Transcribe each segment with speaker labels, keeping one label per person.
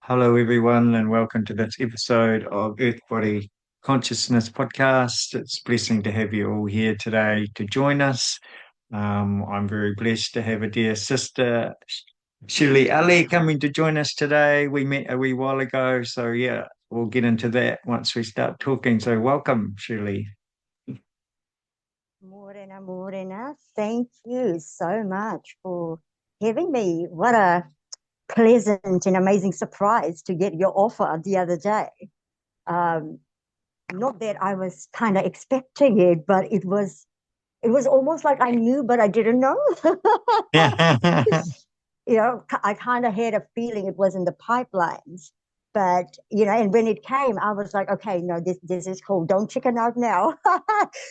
Speaker 1: Hello, everyone, and welcome to this episode of Earth Body Consciousness Podcast. It's a blessing to have you all here today to join us. I'm very blessed to have a dear sister, Shirley Ali, coming to join us today. We met a wee while ago, so yeah, we'll get into that once we start talking. So, welcome, Shirley.
Speaker 2: Morena, Morena, thank you so much for having me. What a pleasant and amazing surprise to get your offer the other day. Um, Not that I was kind of expecting it, but it was almost like I knew, but I didn't know. I kind of had a feeling it was in the pipelines. But and when it came, I was like, okay, no, this is cool. Don't chicken out now,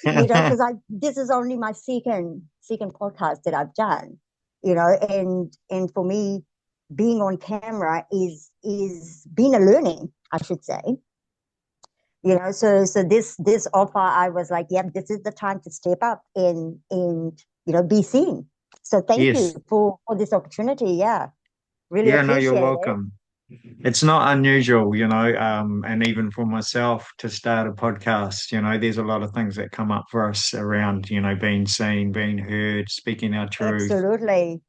Speaker 2: because I this is only my second podcast that I've done, and for me, being on camera is being a learning, I should say. So this offer, I was like, yep, this is the time to step up and be seen. So thank
Speaker 1: Yes.
Speaker 2: you for this opportunity. Yeah, really
Speaker 1: Yeah, no, you're
Speaker 2: appreciate it.
Speaker 1: welcome. It's not unusual, and even for myself to start a podcast, there's a lot of things that come up for us around, being seen, being heard, speaking our truth.
Speaker 2: Absolutely.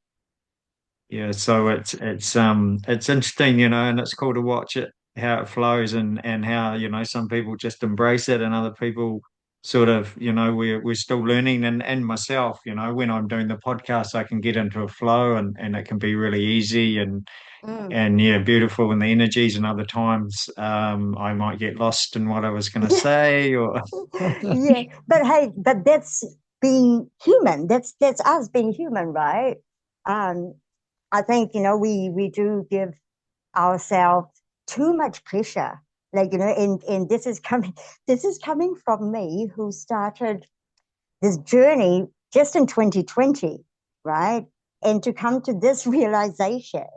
Speaker 1: Yeah, so it's interesting, and it's cool to watch it, how it flows and how, some people just embrace it and other people sort of, we're still learning and myself, when I'm doing the podcast, I can get into a flow and it can be really easy
Speaker 2: Mm.
Speaker 1: and yeah, beautiful in the energies, and other times I might get lost in what I was going to say or
Speaker 2: Yeah, but hey, but that's being human. That's us being human, right? Um, I think we do give ourselves too much pressure. Like, and this is coming from me who started this journey just in 2020, right? And to come to this realization,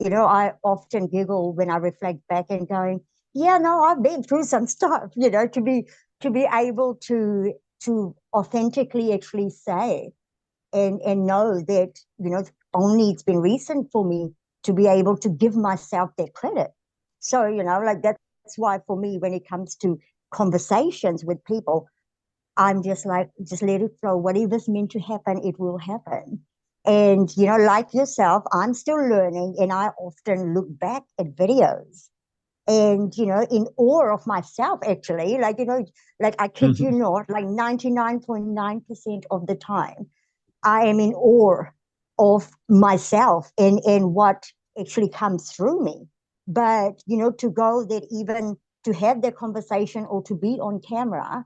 Speaker 2: I often giggle when I reflect back and going, yeah, no, I've been through some stuff, to be able to authentically actually say and know that, only it's been recent for me to be able to give myself that credit. So, like that's why for me, when it comes to conversations with people, I'm just like, just let it flow. Whatever's meant to happen, it will happen. And, like yourself, I'm still learning, and I often look back at videos and, in awe of myself, actually. Like I kid you not, like 99.9% of the time, I am in awe of myself and what actually comes through me. But, to go that even to have that conversation or to be on camera,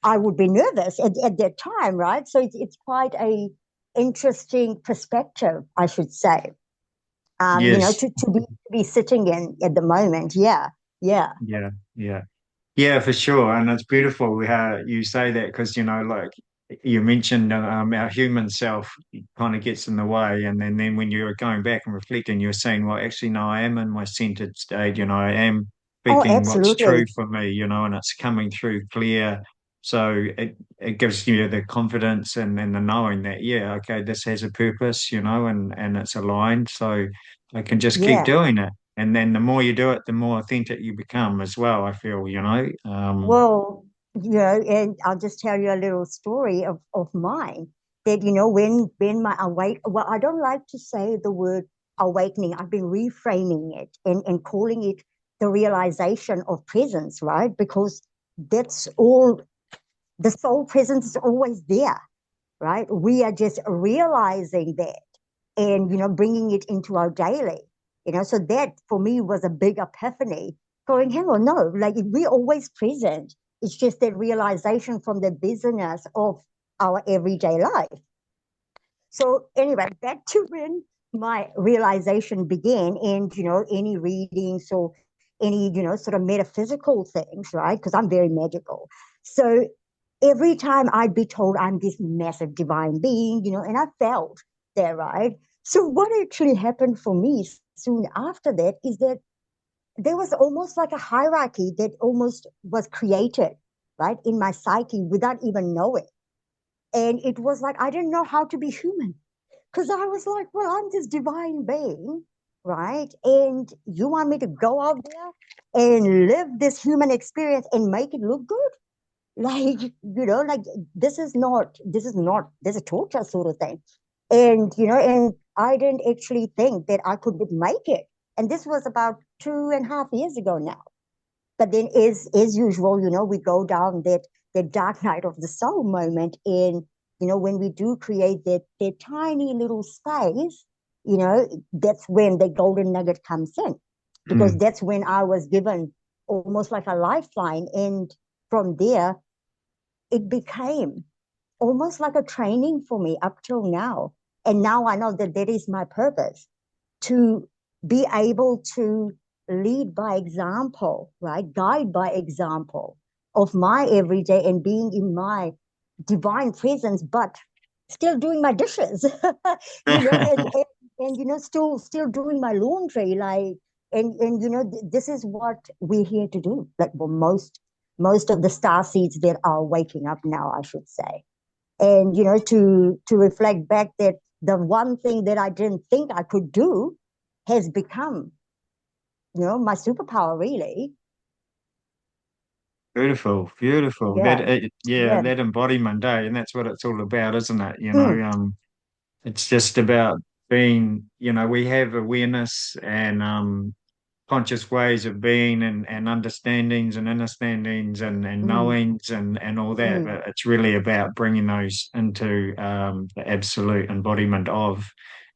Speaker 2: I would be nervous at that time, right? So it's quite a interesting perspective, I should say.
Speaker 1: yes,
Speaker 2: To be sitting in at the moment. Yeah, yeah.
Speaker 1: yeah, yeah. Yeah, for sure. And it's beautiful how you say that because, like you mentioned, our human self kind of gets in the way. And then when you're going back and reflecting, you're saying, well, actually, no, I am in my centered state. I am
Speaker 2: Oh,
Speaker 1: speaking what's true
Speaker 2: absolutely.
Speaker 1: for me, and it's coming through clear. So it gives you the confidence and the knowing that, yeah, okay, this has a purpose, and it's aligned. So I can just keep
Speaker 2: Yeah.
Speaker 1: doing it. And then the more you do it, the more authentic you become as well, I feel,
Speaker 2: Well, and I'll just tell you a little story of mine that, when my well, I don't like to say the word awakening. I've been reframing it and calling it the realization of presence, right? Because that's all, the soul presence is always there, right? We are just realizing that and, bringing it into our daily, so that for me was a big epiphany, going, hang on, no, like we're always present. It's just that realization from the busyness of our everyday life. So anyway, back to when my realization began, and any readings or any sort of metaphysical things, right? Because I'm very magical. So every time I'd be told I'm this massive divine being, and I felt that, right? So what actually happened for me soon after that is that there was almost like a hierarchy that almost was created, right, in my psyche without even knowing. And it was like I didn't know how to be human because I was like, well, I'm this divine being. right? And you want me to go out there and live this human experience and make it look good? Like, like this is torture sort of thing. And I didn't actually think that I could make it. And this was about 2.5 years ago now. But then as usual, we go down that dark night of the soul moment. And when we do create that tiny little space, that's when the golden nugget comes in, because
Speaker 1: Mm.
Speaker 2: that's when I was given almost like a lifeline. And from there, it became almost like a training for me up till now. And now I know that that is my purpose, to be able to lead by example, right? Guide by example of my everyday and being in my divine presence, but still doing my dishes, and still doing my laundry, like, and this is what we're here to do. Like, well, most of the star seeds that are waking up now, I should say. And to reflect back that the one thing that I didn't think I could do has become my superpower, really.
Speaker 1: Beautiful, beautiful.
Speaker 2: Yeah,
Speaker 1: Yeah,
Speaker 2: yeah.
Speaker 1: that embodiment, and that's what it's all about, isn't it?
Speaker 2: Mm,
Speaker 1: It's just about being, we have awareness and conscious ways of being and understandings and understandings and
Speaker 2: mm,
Speaker 1: knowings and all that.
Speaker 2: mm.
Speaker 1: But it's really about bringing those into the absolute embodiment of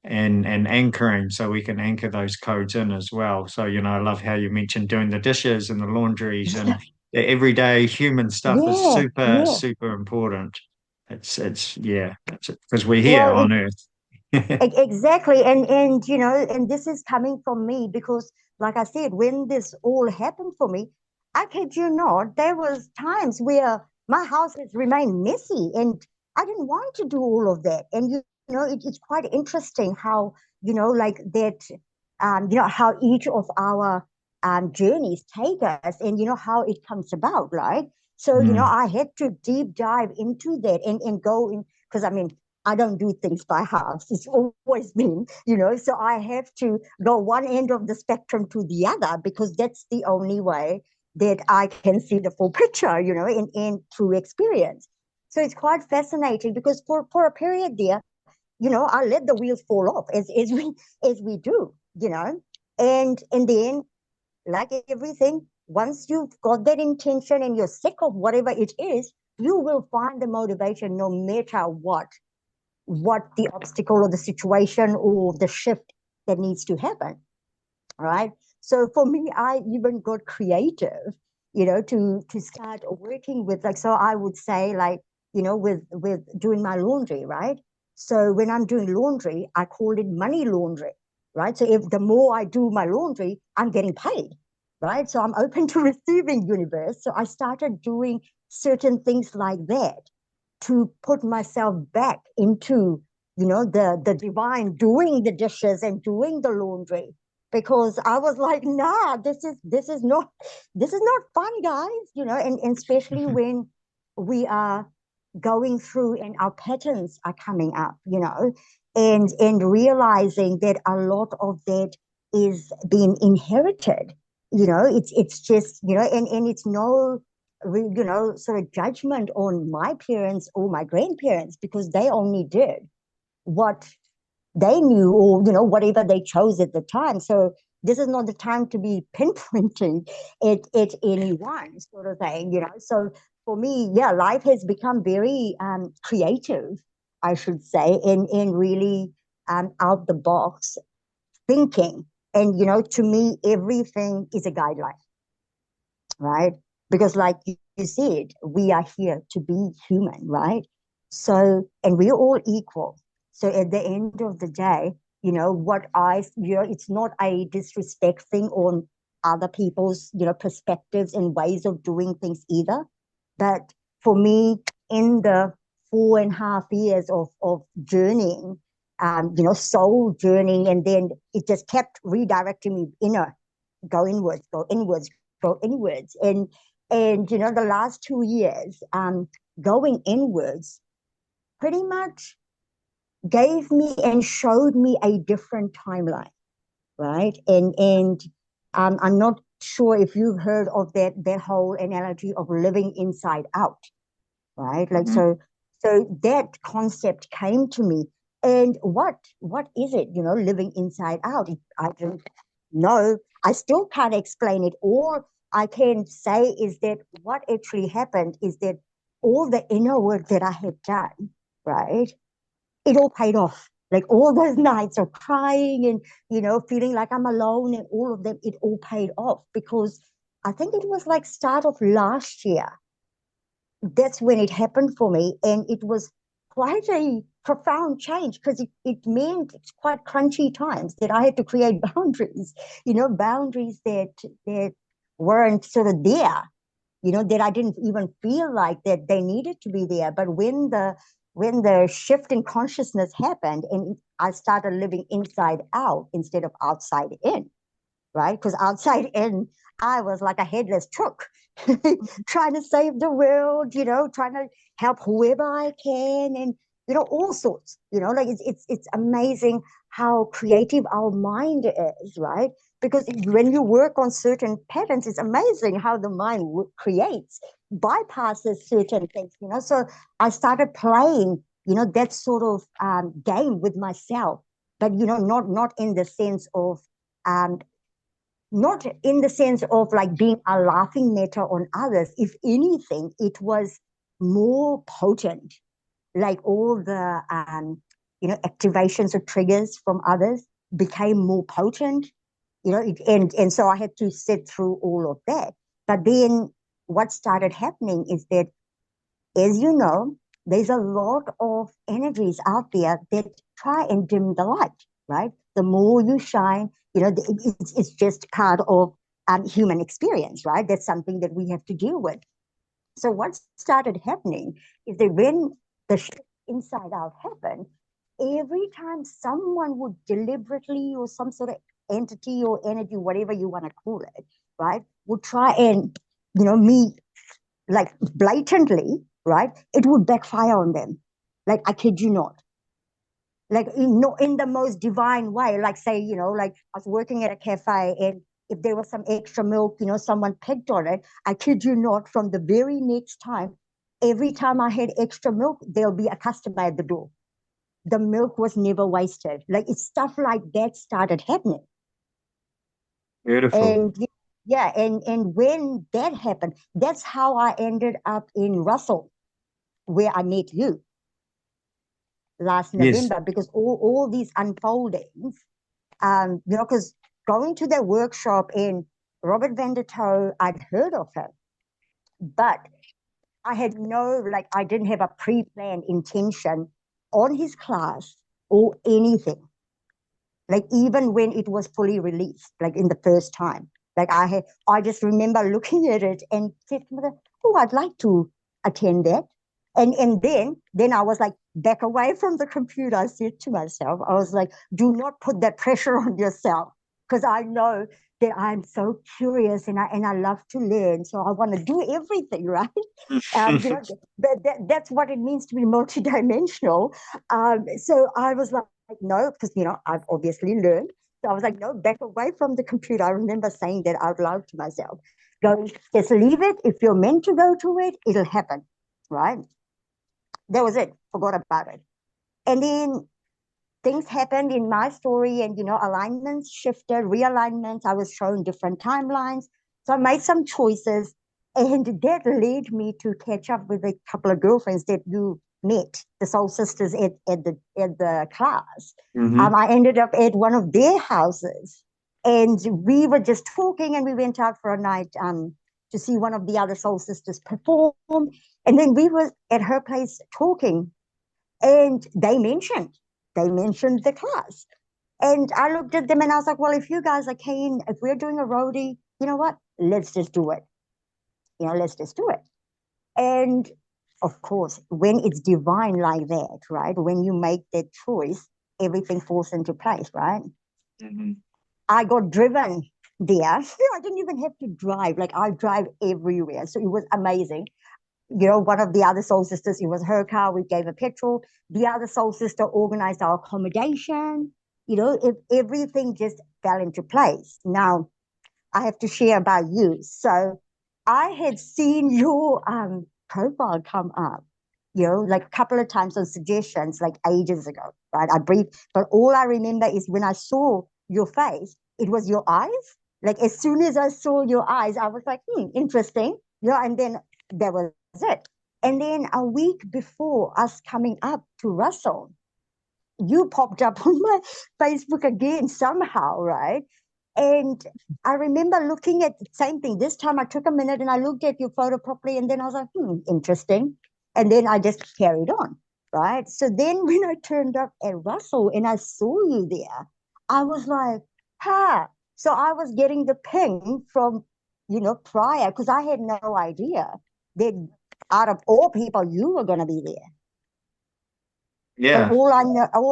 Speaker 1: and anchoring, so we can anchor those codes in as well. So, I love how you mentioned doing the dishes and the laundries and the everyday human stuff is
Speaker 2: Yeah,
Speaker 1: super,
Speaker 2: yeah.
Speaker 1: super important. Yeah, that's it, because we're here
Speaker 2: Well,
Speaker 1: on Earth.
Speaker 2: exactly. And this is coming from me because, like I said, when this all happened for me, I kid you not, there was times where my house has remained messy, and I didn't want to do all of that. And it's quite interesting how like that, how each of our journeys take us, and how it comes about, right? So
Speaker 1: Mm.
Speaker 2: I had to deep dive into that and go in, because I mean, I don't do things by halves. It's always been, so I have to go one end of the spectrum to the other, because that's the only way that I can see the full picture, in through experience. So it's quite fascinating, because for a period there, I let the wheels fall off, as we do, and then, like everything, once you've got that intention and you're sick of whatever it is, you will find the motivation no matter what the obstacle or the situation or the shift that needs to happen, right? So for me, I even got creative, to start working with, like, so I would say, like, with doing my laundry, right? So when I'm doing laundry, I call it money laundry, right? So if the more I do my laundry, I'm getting paid, right? So I'm open to receiving, universe. So I started doing certain things like that to put myself back into the divine, doing the dishes and doing the laundry, because I was like, nah, this is not fun, guys, and especially when we are going through and our patterns are coming up, and realizing that a lot of that is being inherited. It's just, and it's no sort of judgment on my parents or my grandparents, because they only did what they knew, or whatever they chose at the time. So this is not the time to be pinpointing at anyone, sort of thing. So for me, yeah, life has become very creative, I should say, and really out the box thinking. And to me, everything is a guideline, right? Because, like you said, we are here to be human, right? So, and we're all equal. So at the end of the day, it's not a disrespect thing on other people's, perspectives and ways of doing things either. But for me, in the 4.5 years of journeying, soul journeying, and then it just kept redirecting me inner, go inwards, go inwards, go inwards. And the last 2 years, going inwards pretty much gave me and showed me a different timeline, right? And I'm not sure if you've heard of that whole analogy of living inside out, right? Like
Speaker 1: Mhm.
Speaker 2: so that concept came to me. And what is it, living inside out? I don't know. I still can't explain it. All I can say is that what actually happened is that all the inner work that I had done, right? It all paid off. Like all those nights of crying and, feeling like I'm alone and all of them, it all paid off because I think it was like start of last year. That's when it happened for me. And it was quite a profound change because it meant quite crunchy times that I had to create boundaries, boundaries that weren't sort of there, that I didn't even feel like that they needed to be there. But when the shift in consciousness happened and I started living inside out instead of outside in, right? Because outside in, I was like a headless chook, trying to save the world, trying to help whoever I can, and all sorts. Like it's amazing how creative our mind is, right? Because when you work on certain patterns, it's amazing how the mind creates, bypasses certain things. So I started playing, that sort of game with myself, but not in the sense of um, not in the sense of like being a laughing matter on others. If anything, it was more potent. Like all the activations or triggers from others became more potent. And so I had to sit through all of that. But then what started happening is that, as you know, there's a lot of energies out there that try and dim the light, right? The more you shine, it's just part of human experience, right? That's something that we have to deal with. So what started happening is that when the shift inside out happened, every time someone would deliberately or some sort of entity or energy, whatever you want to call it, right, would try and, me like blatantly, right, it would backfire on them. Like I kid you not. Like in the most divine way. Like say, like I was working at a cafe and if there was some extra milk, someone picked on it. I kid you not, from the very next time, every time I had extra milk, there'll be a customer at the door. The milk was never wasted. Like it's stuff like that started happening.
Speaker 1: Beautiful.
Speaker 2: And yeah, and when that happened, that's how I ended up in Russell, where I met you last
Speaker 1: Yes.
Speaker 2: November, because all these unfoldings, because going to that workshop in Robert Van der Toe, I'd heard of him, but I had like, I didn't have a pre-planned intention on his class or anything. Like even when it was fully released, like in the first time, like I just remember looking at it and said, oh, I'd like to attend that. And then I was like, back away from the computer. I said to myself, I was like, do not put that pressure on yourself, because I know that I'm so curious and I love to learn. So I want to do everything, right? That's what it means to be multidimensional. So I was like, no, because I've obviously learned. So I was like, no, back away from the computer. I remember saying that out loud to myself. Go, just leave it. If you're meant to go to it, it'll happen, right? That was it. Forgot about it. And then things happened in my story, and alignments shifted, realignments. I was shown different timelines. So I made some choices, and that led me to catch up with a couple of girlfriends that you met, the soul sisters at the class.
Speaker 1: Hmm.
Speaker 2: I ended up at one of their houses, and we were just talking, and we went out for a night to see one of the other soul sisters perform. And then we were at her place talking, and they mentioned the class. And I looked at them and I was like, well, if you guys are keen, if we're doing a roadie, you know what? Let's just do it. Let's just do it. And of course, when it's divine like that, right? When you make that choice, everything falls into place, right?
Speaker 1: Hmm.
Speaker 2: I got driven there. I didn't even have to drive. Like I drive everywhere. So it was amazing. One of the other soul sisters, it was her car. We gave her petrol. The other soul sister organized our accommodation. if everything just fell into place. Now, I have to share about you. So I had seen your profile come up, like a couple of times on suggestions, like ages ago, right? I briefed, but all I remember is when I saw your face, it was your eyes. Like as soon as I saw your eyes, I was like, interesting. And then that was it. And then a week before us coming up to Russell, you popped up on my Facebook again somehow, right? And I remember looking at the same thing. This time I took a minute and I looked at your photo properly, and then I was like, interesting. And then I just carried on, right? So then when I turned up at Russell and I saw you there, I was like, ha. So I was getting the ping from, prior, because I had no idea that out of all people, you were going to be there. But
Speaker 1: Yeah.
Speaker 2: all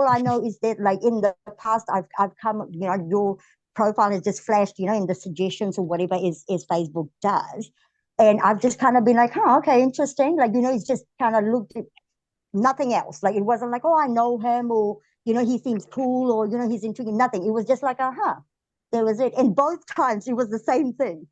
Speaker 2: I know is that like in the past I've come, your profile has just flashed, in the suggestions or whatever is Facebook does. And I've just kind of been like, okay, interesting. Like, it's just kind of looked at nothing else. Like it wasn't like, oh, I know him, or he seems cool, or he's intriguing. Nothing. It was just like, that was it. And both times it was the same thing.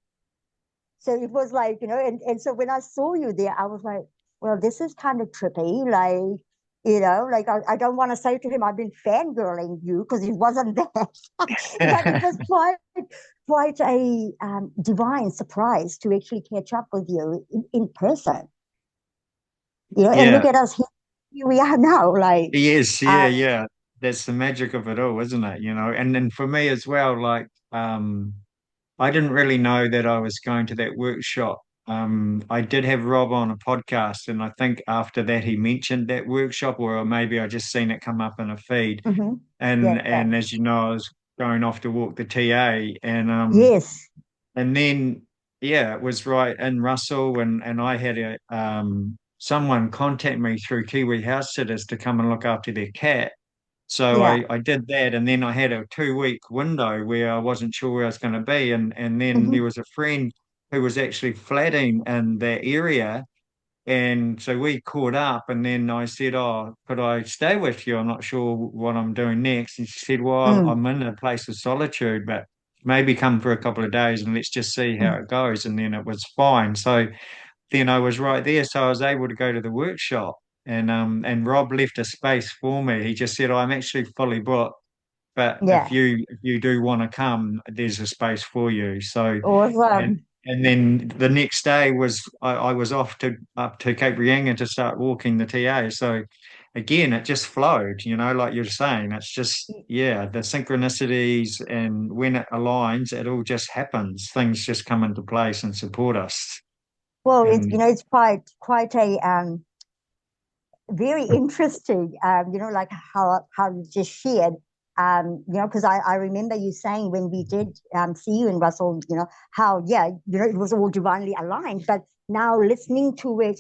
Speaker 2: So it was like, and so when I saw you there, I was like, well, this is kind of trippy. Like, like I don't want to say to him, I've been fangirling you, because it wasn't that. But it was quite a divine surprise to actually catch up with you in person. And look
Speaker 1: Yeah.
Speaker 2: at us, here we are now. Like,
Speaker 1: Yes, yeah,
Speaker 2: um,
Speaker 1: yeah. That's the magic of it all, isn't it? And then for me as well, like I didn't really know that I was going to that workshop. I did have Rob on a podcast, and I think after that he mentioned that workshop, or maybe I just seen it come up in a feed.
Speaker 2: mm-hmm.
Speaker 1: And
Speaker 2: Yeah.
Speaker 1: and as you know, I was going off to walk the TA,
Speaker 2: Yes.
Speaker 1: and then yeah, it was right in Russell, and I had a someone contact me through Kiwi House Sitters to come and look after their cat. So
Speaker 2: Yeah.
Speaker 1: I did that, and then I had a 2 week window where I wasn't sure where I was going to be, and then
Speaker 2: Mm-hmm.
Speaker 1: there was a friend who was actually flatting in that area, and so we caught up, and then I said, "Oh, could I stay with you? I'm not sure what I'm doing next." And she said, "Well,
Speaker 2: Mm.
Speaker 1: I'm in a place of solitude, but maybe come for a couple of days and let's just see how
Speaker 2: Mm.
Speaker 1: it goes." And then it was fine. So then I was right there, so I was able to go to the workshop. And Rob left a space for me. He just said, "I'm actually fully booked, but if
Speaker 2: Yeah.
Speaker 1: you do want to come, there's a space for you." So and
Speaker 2: Awesome.
Speaker 1: and then the next day was I was off to up to Cape Reinga to start walking the TA. So again, it just flowed, like you're saying. It's just, yeah, the synchronicities, and when it aligns, it all just happens. Things just come into place and support us.
Speaker 2: Well, it's
Speaker 1: And
Speaker 2: it's quite a very interesting, like how you just shared, because I remember you saying when we did see you in Russell, how, yeah, it was all divinely aligned. But now listening to it,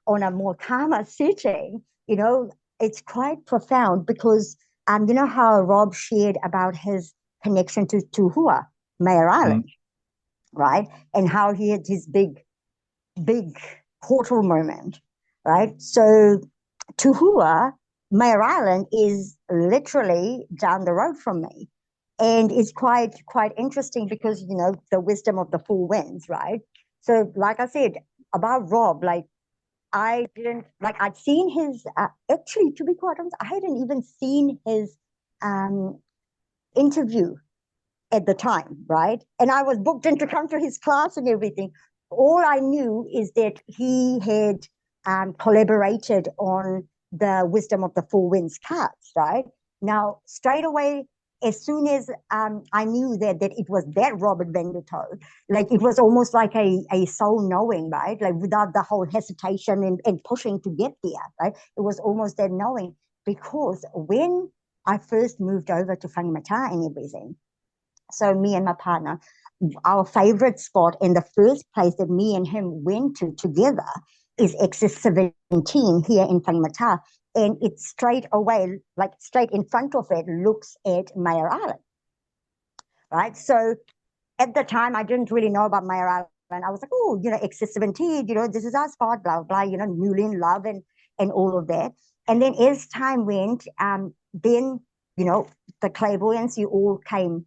Speaker 2: on a more calmer setting, it's quite profound, because, how Rob shared about his connection to Hua, Mayor
Speaker 1: mm,
Speaker 2: Island, right? And how he had his big portal moment, right? So Tuhua, Mayor Island, is literally down the road from me. And it's quite interesting because, the wisdom of the four winds, right? So, like I said, about Rob, like I didn't, like I'd seen his, actually, to be quite honest, I hadn't even seen his um, interview at the time, right? And I was booked in to come to his class and everything. All I knew is that he had collaborated on the Wisdom of the Four Winds cards, right? Now, straight away, as soon as I knew that it was that Robert Vendito, like it was almost like a soul knowing, right? Like without the whole hesitation and pushing to get there, right? It was almost that knowing, because when I first moved over to Whangamata and everything, so me and my partner, our favorite spot and the first place that me and him went to together is Exit 17 here in Whangamata. And it's straight away, like straight in front of it, looks at Mayor Island, right? So at the time, I didn't really know about Mayor Island. I was like, oh, Exit 17, this is our spot, blah, blah, newly in love and all of that. And then as time went, then, the clairvoyance, you all came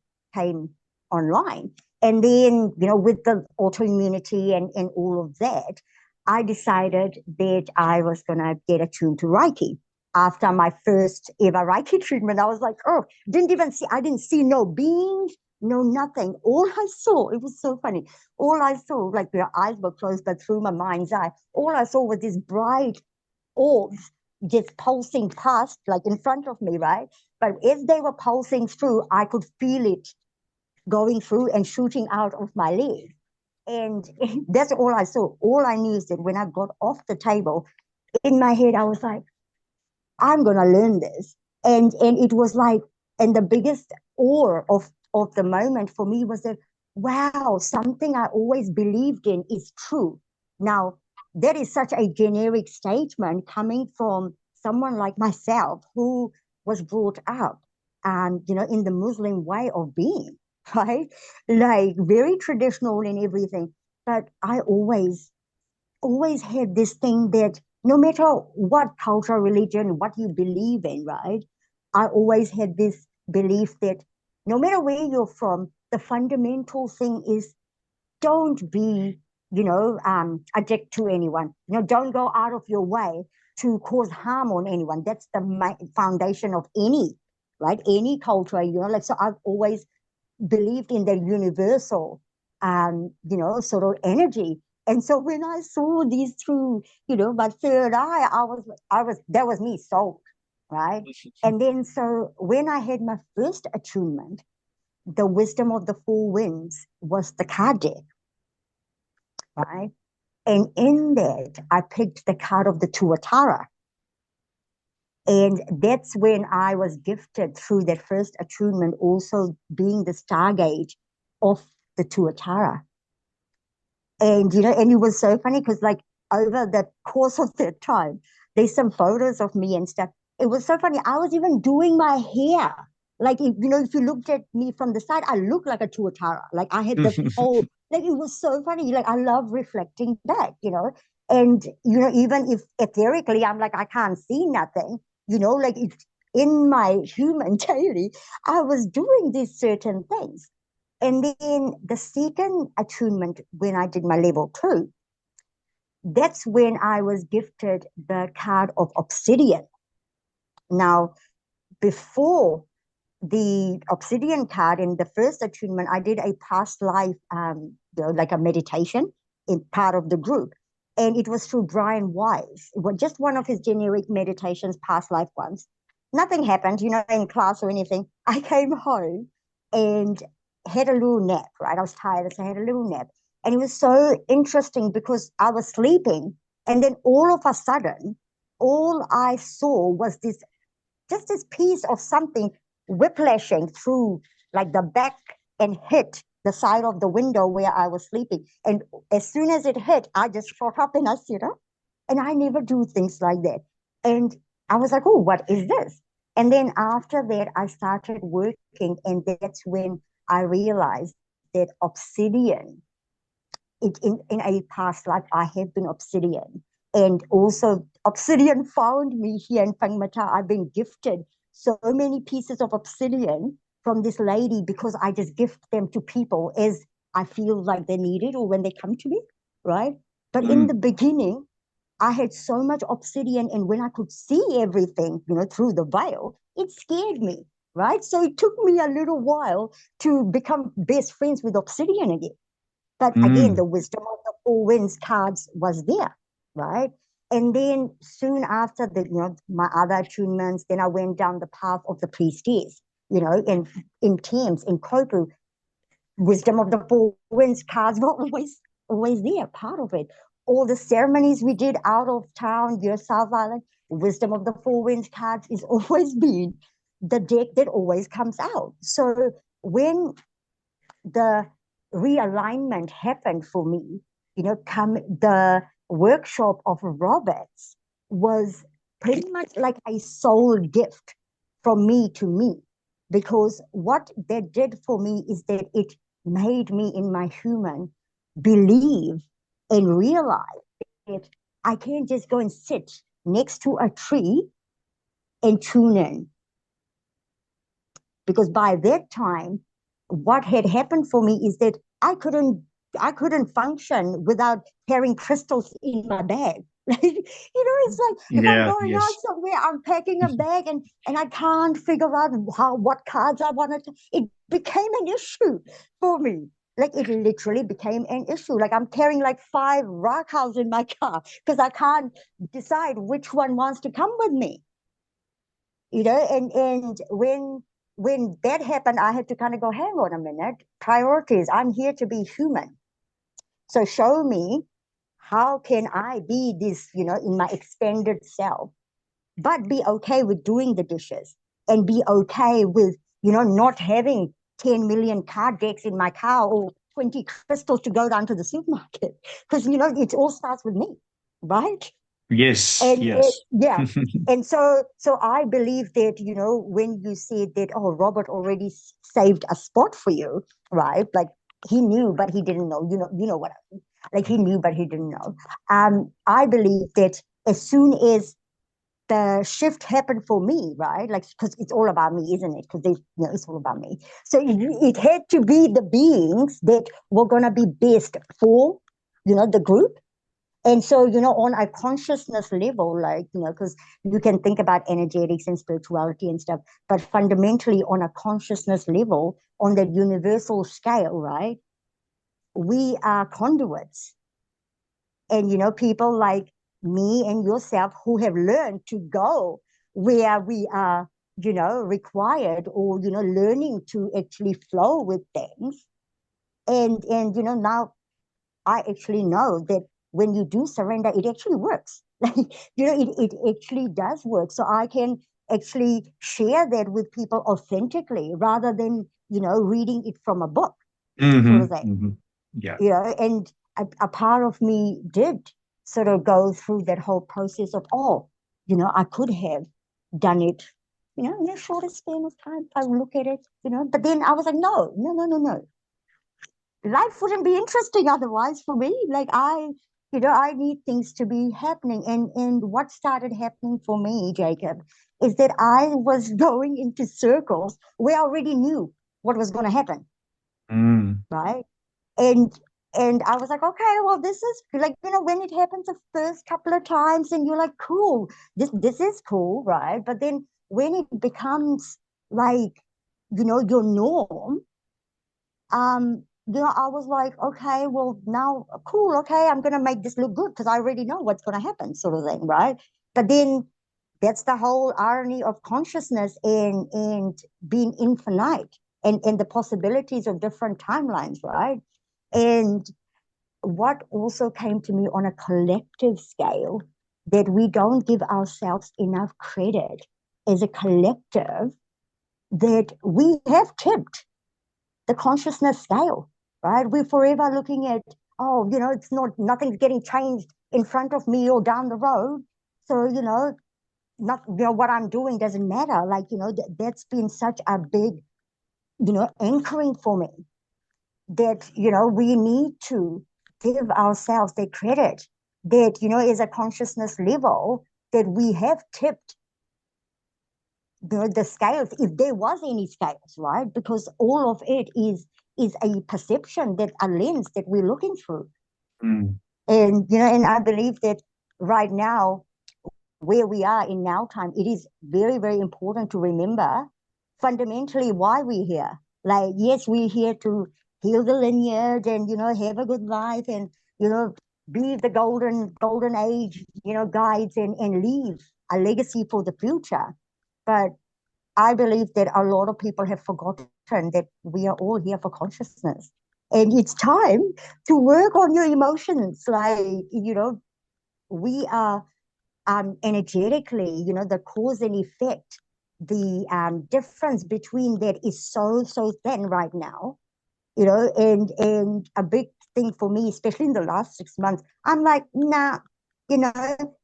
Speaker 2: online. And then, with the autoimmunity and all of that, I decided that I was going to get attuned to Reiki. After my first ever Reiki treatment, I was like, oh, I didn't see no beings, no nothing. All I saw, it was so funny. All I saw, like your eyes were closed, but through my mind's eye, all I saw was this bright orbs just pulsing past, like in front of me, right? But as they were pulsing through, I could feel it going through and shooting out of my leg. And that's all I saw. All I knew is that when I got off the table, in my head, I was like, I'm gonna learn this. And it was like, and the biggest awe of the moment for me was that, wow, something I always believed in is true. Now, that is such a generic statement coming from someone like myself who was brought up in the Muslim way of being, right? Like very traditional and everything. But I always had this thing that no matter what culture, religion, what you believe in, right? I always had this belief that no matter where you're from, the fundamental thing is don't be, addict to anyone. Don't go out of your way to cause harm on anyone. That's the foundation of any, right? Any culture, like, so I've always believed in the universal, sort of energy. And so when I saw these through, my third eye, that was me sold, right? And then so when I had my first attunement, the wisdom of the four winds was the card deck, right? And in that, I picked the card of the Tuatara. And that's when I was gifted through that first attunement, also being the stargate of the Tuatara. And, and it was so funny because, like, over the course of that time, there's some photos of me and stuff. It was so funny. I was even doing my hair. Like, if you looked at me from the side, I looked like a Tuatara. Like, I had the whole, like, it was so funny. Like, I love reflecting back, And, even if etherically, I'm like, I can't see nothing, like it's in my human daily, I was doing these certain things. And then the second attunement, when I did my level 2, that's when I was gifted the card of obsidian. Now, before the obsidian card in the first attunement, I did a past life, like a meditation in part of the group. And it was through Brian Wise. It was just one of his generic meditations, past life ones. Nothing happened, in class or anything. I came home and had a little nap, right? I was tired, so I had a little nap. And it was so interesting because I was sleeping. And then all of a sudden, all I saw was this piece of something whiplashing through like the back and hit the side of the window where I was sleeping. And as soon as it hit, I just shot up and I sit up. And I never do things like that. And I was like, oh, what is this? And then after that, I started working. And that's when I realized that obsidian, in a past life, I have been obsidian. And also, obsidian found me here in Whangamata. I've been gifted so many pieces of obsidian from this lady because I just gift them to people as I feel like they need it or when they come to me, right? But in the beginning, I had so much obsidian, and when I could see everything, through the veil, it scared me, right? So it took me a little while to become best friends with obsidian again. But again, the wisdom of the four winds cards was there, right? And then soon after my other attunements, then I went down the path of the priestess, in Thames, in Kopu. Wisdom of the four winds cards were always there, part of it. All the ceremonies we did out of town, South Island, wisdom of the four winds cards is always been the deck that always comes out. So when the realignment happened for me, come the workshop of Roberts was pretty much like a soul gift from me to me, because what that did for me is that it made me in my human believe and realize that I can't just go and sit next to a tree and tune in. because by that time, what had happened for me is that I couldn't function without carrying crystals in my bag. Like, it's like if I'm
Speaker 1: Yeah,
Speaker 2: going out
Speaker 1: yes.
Speaker 2: somewhere, I'm packing a bag and I can't figure out what cards I wanted to. It became an issue for me. Like it literally became an issue. Like I'm carrying like 5 rock houses in my car because I can't decide which one wants to come with me. And when that happened, I had to kind of go, hang on a minute, priorities. I'm here to be human. So show me how can I be this, in my expanded self, but be okay with doing the dishes and be okay with, not having 10 million card decks in my car or 20 crystals to go down to the supermarket. Because, it all starts with me, right?
Speaker 1: Yes,
Speaker 2: And
Speaker 1: yes.
Speaker 2: yeah. And so I believe that, when you said that, oh, Robert already saved a spot for you, right? Like he knew, but he didn't know, what I mean. Like he knew, but he didn't know. I believe that as soon as the shift happened for me, right? Like, because it's all about me, isn't it? Because it's all about me. So it had to be the beings that were going to be best for, the group. And so, on a consciousness level, like, because you can think about energetics and spirituality and stuff, but fundamentally on a consciousness level, on that universal scale, right? We are conduits. And, people like me and yourself who have learned to go where we are, required or, learning to actually flow with things. And, now I actually know that when you do surrender, it actually works. Like, it actually does work. So I can actually share that with people authentically rather than, reading it from a book, sort of thing.
Speaker 1: Yeah.
Speaker 2: And a part of me did sort of go through that whole process of, oh, I could have done it, in a shorter span of time. I look at it, but then I was like, no, no, no, no, no. Life wouldn't be interesting otherwise for me. Like I need things to be happening. And what started happening for me, Jacob, is that I was going into circles where I already knew what was going to happen. Right. And and I was like, okay, well, this is like, when it happens the first couple of times and you're like, cool, this is cool, right? But then when it becomes like, your norm, I was like, okay, well, now, cool, okay, I'm going to make this look good because I already know what's going to happen, sort of thing, right? But then that's the whole irony of consciousness and being infinite and the possibilities of different timelines, right? And what also came to me on a collective scale that we don't give ourselves enough credit as a collective that we have tipped the consciousness scale, right? We're forever looking at, oh, it's nothing's getting changed in front of me or down the road. So, not, what I'm doing doesn't matter. Like, that's been such a big, anchoring for me that, we need to give ourselves the credit that, as a consciousness level, that we have tipped the scales, if there was any scales, right? Because all of it is a perception, that a lens that we're looking through. And I believe that right now, where we are in now time, it is very, very important to remember fundamentally why we're here. Like, yes, we're here to heal the lineage and, have a good life and, be the golden age, guides and leave a legacy for the future. But I believe that a lot of people have forgotten that we are all here for consciousness. And it's time to work on your emotions. Like, we are energetically, the cause and effect, the difference between that is so, so thin right now, and a big thing for me, especially in the last 6 months, I'm like, nah, you know,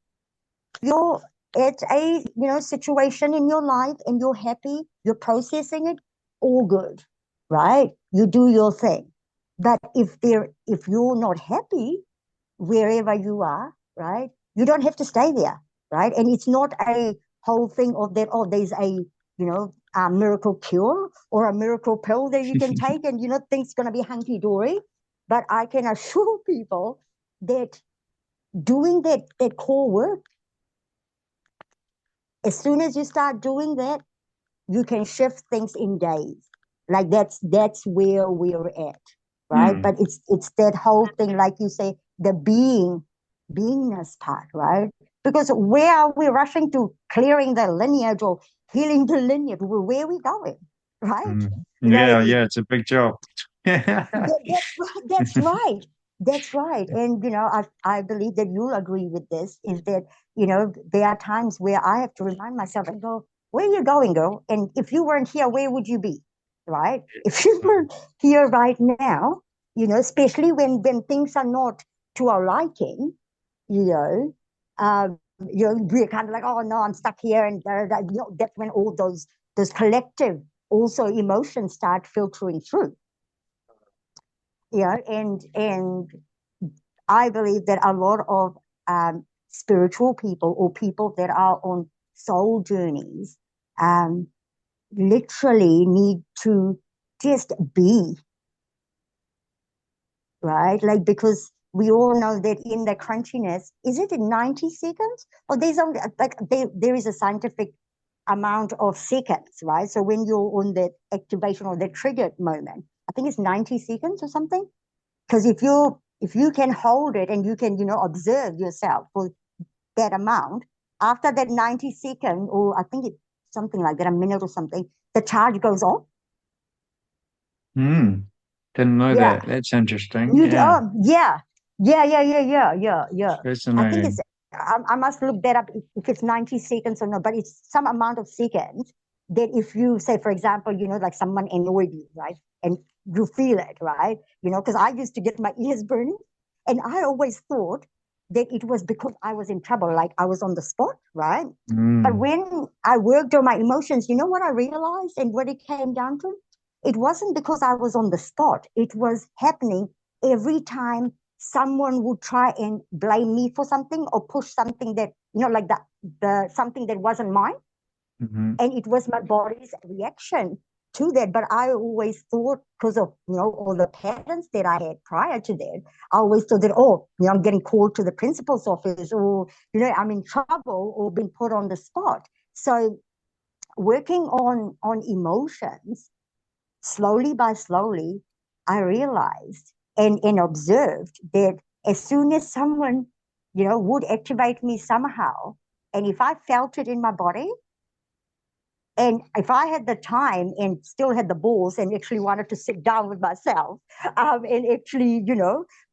Speaker 2: you're at a situation in your life and you're happy, you're processing it, all good, right? You do your thing. But if you're not happy wherever you are, right, you don't have to stay there, right? And it's not a whole thing of that, oh, there's a miracle cure or a miracle pill that you can take and things going to be hunky-dory. But I can assure people that doing that core work, as soon as you start doing that, you can shift things in days. Like that's where we're at, right?
Speaker 1: Mm.
Speaker 2: But it's that whole thing, like you say, the beingness part, right? Because where are we rushing to? Clearing the lineage or healing the lineage? Where are we going, right?
Speaker 1: Mm.
Speaker 2: Like
Speaker 1: Yeah, it's a big job.
Speaker 2: that's right. That's right. And I believe that you'll agree with this, is that, there are times where I have to remind myself and go, where are you going, girl? And if you weren't here, where would you be? Right? If you weren't here right now, especially when things are not to our liking, you know, we're kind of like, oh no, I'm stuck here, and that's when all those collective also emotions start filtering through. And I believe that a lot of spiritual people or people that are on soul journeys um, literally need to just be, right? Like, because we all know that in the crunchiness, is it in 90 seconds? Or there's only like there is a scientific amount of seconds, right? So when you're on that activation or the triggered moment, I think it's 90 seconds or something. Because if you can hold it and you can, observe yourself for that amount, after that 90 second, or I think it's something like that, a minute or something, the charge goes off.
Speaker 1: Mm. Didn't know
Speaker 2: Yeah.
Speaker 1: that. That's interesting. Yeah,
Speaker 2: Yeah. Yeah. I think it's,
Speaker 1: fascinating.
Speaker 2: I must look that up if it's 90 seconds or not, but it's some amount of seconds that if you say, for example, like someone annoyed you, right? And you feel it, right? Because I used to get my ears burning, and I always thought that it was because I was in trouble, like I was on the spot, right? But
Speaker 1: Mm.
Speaker 2: when I worked on my emotions, you know what I realized and what it came down to? It wasn't because I was on the spot. It was happening every time someone would try and blame me for something or push something that, like the something that wasn't mine.
Speaker 1: Hmm.
Speaker 2: And it was my body's reaction to that. But I always thought, because of, all the patterns that I had prior to that, I always thought that, oh, I'm getting called to the principal's office, or, I'm in trouble or being put on the spot. So working on emotions, slowly by slowly, I realized and observed that as soon as someone, would activate me somehow, and if I felt it in my body, and if I had the time and still had the balls and actually wanted to sit down with myself and actually,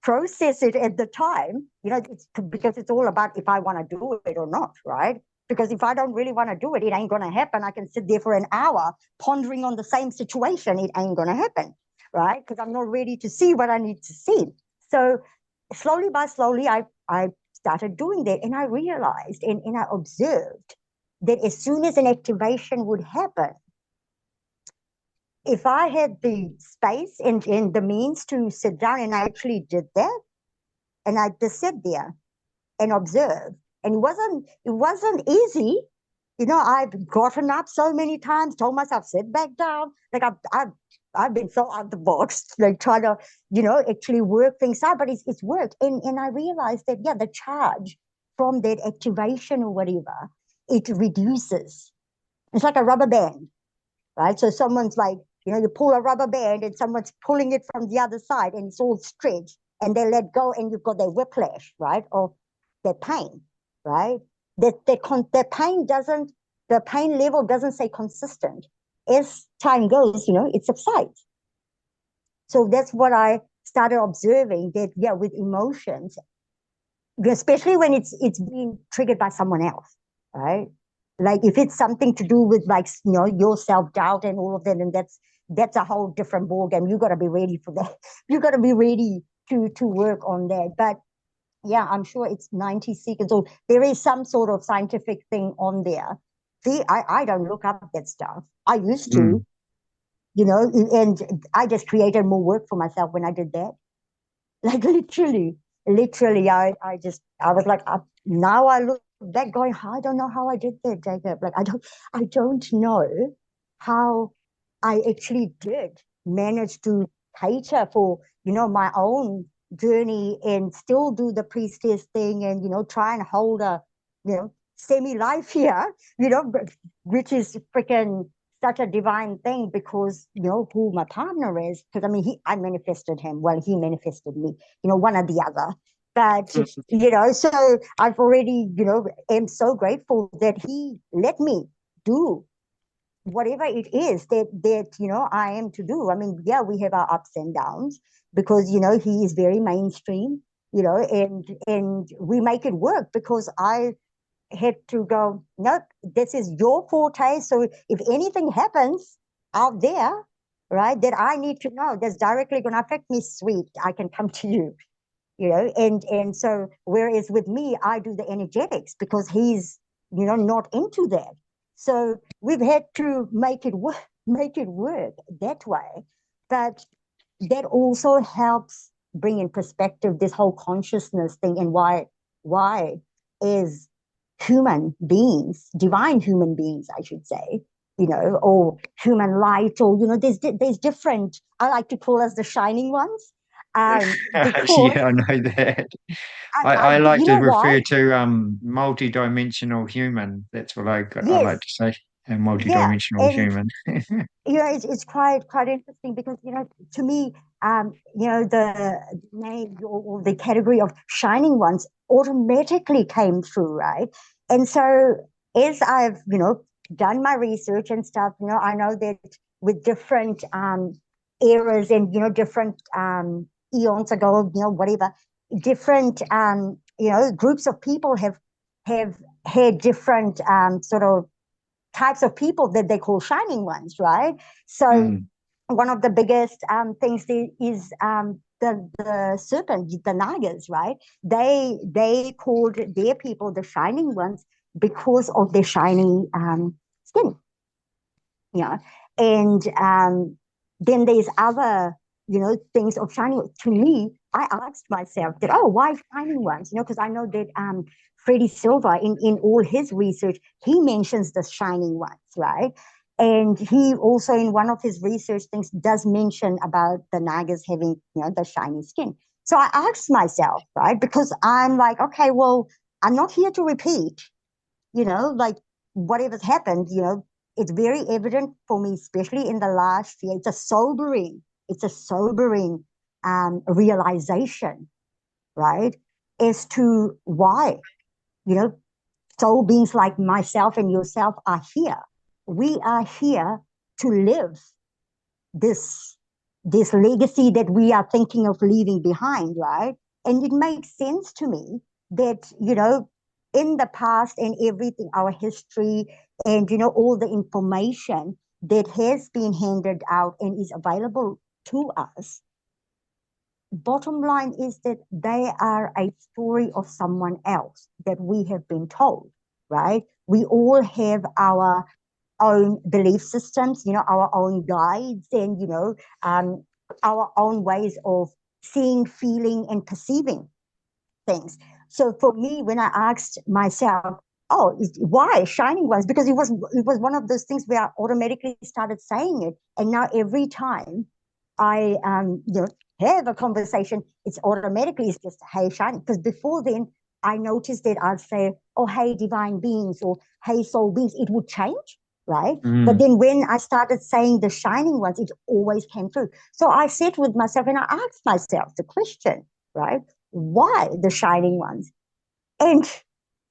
Speaker 2: process it at the time, it's because it's all about if I want to do it or not, right? Because if I don't really want to do it, it ain't going to happen. I can sit there for an hour pondering on the same situation. It ain't going to happen, right? Because I'm not ready to see what I need to see. So slowly by slowly, I started doing that, and I realized and I observed that as soon as an activation would happen, if I had the space and the means to sit down, and I actually did that, and I just sat there and observed. And it wasn't easy. I've gotten up so many times, told myself, sit back down. Like I've been so out the box, like trying to, actually work things out, but it's worked. And I realized that, yeah, the charge from that activation or whatever, it reduces. It's like a rubber band, right? So someone's like, you pull a rubber band and someone's pulling it from the other side and it's all stretched, and they let go and you've got that whiplash, right? Of that pain, right? That the pain level doesn't stay consistent. As time goes, it subsides. So that's what I started observing, that, yeah, with emotions, especially when it's being triggered by someone else, right? Like if it's something to do with, like, your self-doubt and all of that, and that's a whole different ballgame. You got to be ready for that. You got to be ready to work on that. But yeah, I'm sure it's 90 seconds, or there is some sort of scientific thing on there. See, I don't look up that stuff. I used to,
Speaker 1: Mm.
Speaker 2: and I just created more work for myself when I did that. Like literally, I was like, now I look back going, I don't know how I did that, Jacob. Like, I don't know how I actually did manage to cater for, my own journey and still do the priestess thing and, try and hold a, semi-life here, which is freaking such a divine thing because, who my partner is. Because, I mean, I manifested him. Well, he manifested me, one or the other. But, so I've already, am so grateful that he let me do whatever it is that I am to do. I mean, yeah, we have our ups and downs because he is very mainstream, and we make it work because I had to go, nope, this is your forte. So if anything happens out there, right, that I need to know that's directly going to affect me, sweet, I can come to you, and so whereas with me, I do the energetics because he's, not into that. So we've had to make it work that way. But that also helps bring in perspective this whole consciousness thing and why is human beings, divine human beings, I should say, or human light, or there's different. I like to call us the shining ones, because
Speaker 1: Yeah, I know that.
Speaker 2: I
Speaker 1: I like
Speaker 2: you
Speaker 1: to
Speaker 2: know why?
Speaker 1: refer to multi-dimensional human. That's what I like
Speaker 2: Yes,
Speaker 1: to say. A
Speaker 2: yeah,
Speaker 1: multi-dimensional
Speaker 2: and
Speaker 1: human.
Speaker 2: it's quite interesting because to me, the name or the category of shining ones automatically came through, right? And so as I've done my research and stuff, I know that with different eras and different eons ago, whatever, different groups of people have had different sort of types of people that they call shining ones, right? So
Speaker 1: Mm.
Speaker 2: one of the biggest things is the serpent, the nagas, right? They called their people the shining ones because of their shiny skin, and then there's other things of shining. To me, I asked myself that, oh, why shining ones? Because I know that Freddie Silver in all his research, he mentions the shining ones, right? And he also in one of his research things does mention about the nagas having the shiny skin. So I asked myself, right, because I'm like, okay, well, I'm not here to repeat, like whatever's happened, it's very evident for me, especially in the last year. It's a sobering realization, right, as to why, you know, soul beings like myself and yourself are here. We are here to live this this legacy that we are thinking of leaving behind, right? And it makes sense to me that in the past and everything, our history and all the information that has been handed out and is available to us, bottom line is that they are a story of someone else that we have been told, right? We all have our own belief systems, our own guides, and our own ways of seeing, feeling, and perceiving things. So for me, when I asked myself, "Oh, why shining ones?" Because it was one of those things where I automatically started saying it, and now every time I have a conversation, it's just hey shining. Because before then, I noticed that I'd say, "Oh, hey divine beings," or "Hey soul beings." It would change, right? But
Speaker 1: Mm.
Speaker 2: then when I started saying the shining ones, it always came through. So I sat with myself and I asked myself the question, right? Why the shining ones? And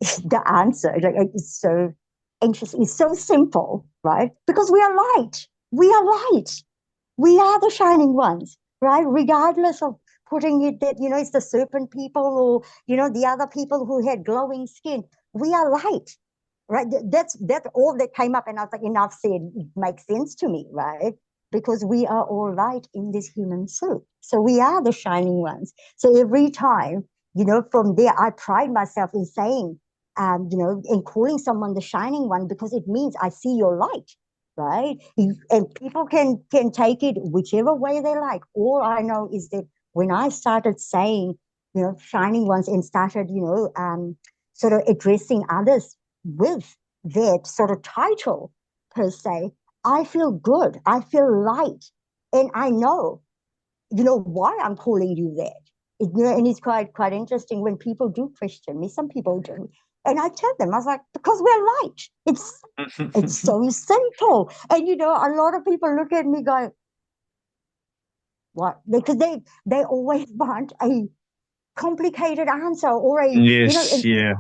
Speaker 2: the answer, like, is so interesting. It's so simple, right? Because we are light. We are light. We are the shining ones, right? Regardless of putting it that, it's the serpent people or, the other people who had glowing skin. We are light, right? That's all that came up. And I was like, enough said, it makes sense to me, right? Because we are all light in this human suit. So we are the shining ones. So every time, from there, I pride myself in saying, in calling someone the shining one because it means I see your light, right? And people can take it whichever way they like. All I know is that when I started saying, shining ones and started, sort of addressing others with that sort of title per se, I feel good. I feel light. And I know, why I'm calling you that. And it's quite interesting when people do question me. Some people do. And I tell them, I was like, because we're light. It's so simple. And a lot of people look at me going, what? Because they always want a complicated answer or
Speaker 1: Yes, yeah.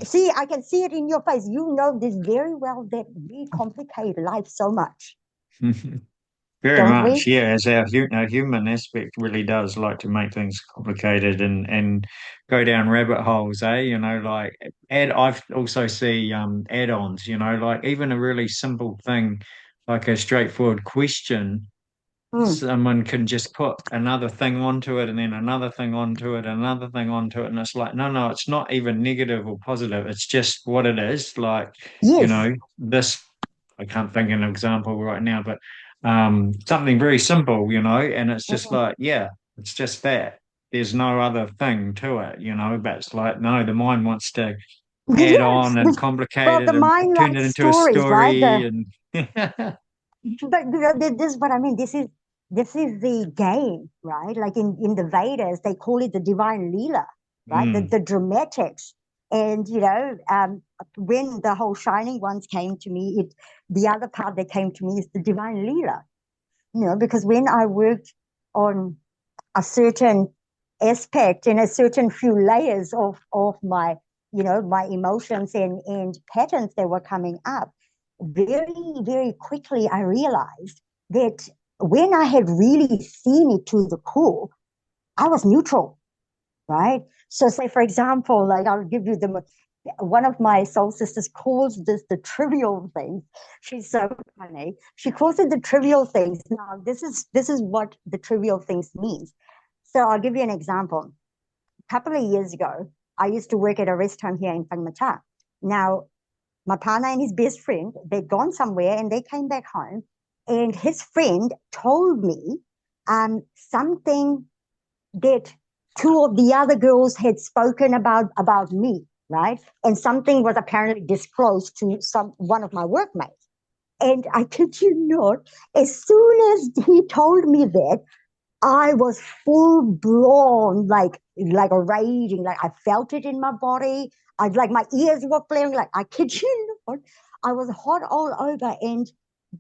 Speaker 2: see, I can see it in your face. You know this very well that we complicate life so much,
Speaker 1: Very
Speaker 2: don't we?
Speaker 1: much, yeah. As our human aspect really does like to make things complicated and go down rabbit holes, eh? Like I've also see add-ons, like even a really simple thing like a straightforward question,
Speaker 2: Mm.
Speaker 1: someone can just put another thing onto it and then another thing onto it, another thing onto it, and it's like, no, it's not even negative or positive. It's just what it is. Like,
Speaker 2: Yes.
Speaker 1: this. I can't think of an example right now, but something very simple, and it's just
Speaker 2: Mhm.
Speaker 1: like, yeah, it's just that. There's no other thing to it, but it's like, no, the mind wants to add
Speaker 2: Yes.
Speaker 1: on and complicate
Speaker 2: Well,
Speaker 1: it
Speaker 2: the
Speaker 1: and
Speaker 2: mind
Speaker 1: turn it
Speaker 2: likes
Speaker 1: into a
Speaker 2: stories, right?
Speaker 1: story and
Speaker 2: But this is what I mean. This is the game, right? Like in the Vedas, they call it the divine Leela, right? The
Speaker 1: mm,
Speaker 2: the dramatics. And when the whole Shining Ones came to me, the other part that came to me is the divine Leela. Because when I worked on a certain aspect and a certain few layers of my emotions and patterns that were coming up, very, very quickly I realized that when I had really seen it to the core, I was neutral, right? So say for example, like I'll give you the one of my soul sisters calls this the trivial things. She's so funny. She calls it the trivial things. Now this is what the trivial things means. So I'll give you an example. A couple of years ago, I used to work at a rest home here in Whangamata. Now, my partner and his best friend, they'd gone somewhere and they came back home. And his friend told me something that two of the other girls had spoken about me, right? And something was apparently disclosed to one of my workmates. And I kid you not, as soon as he told me that, I was full blown, like a raging, like I felt it in my body. I like my ears were flaring, like I kid you not. I was hot all over, and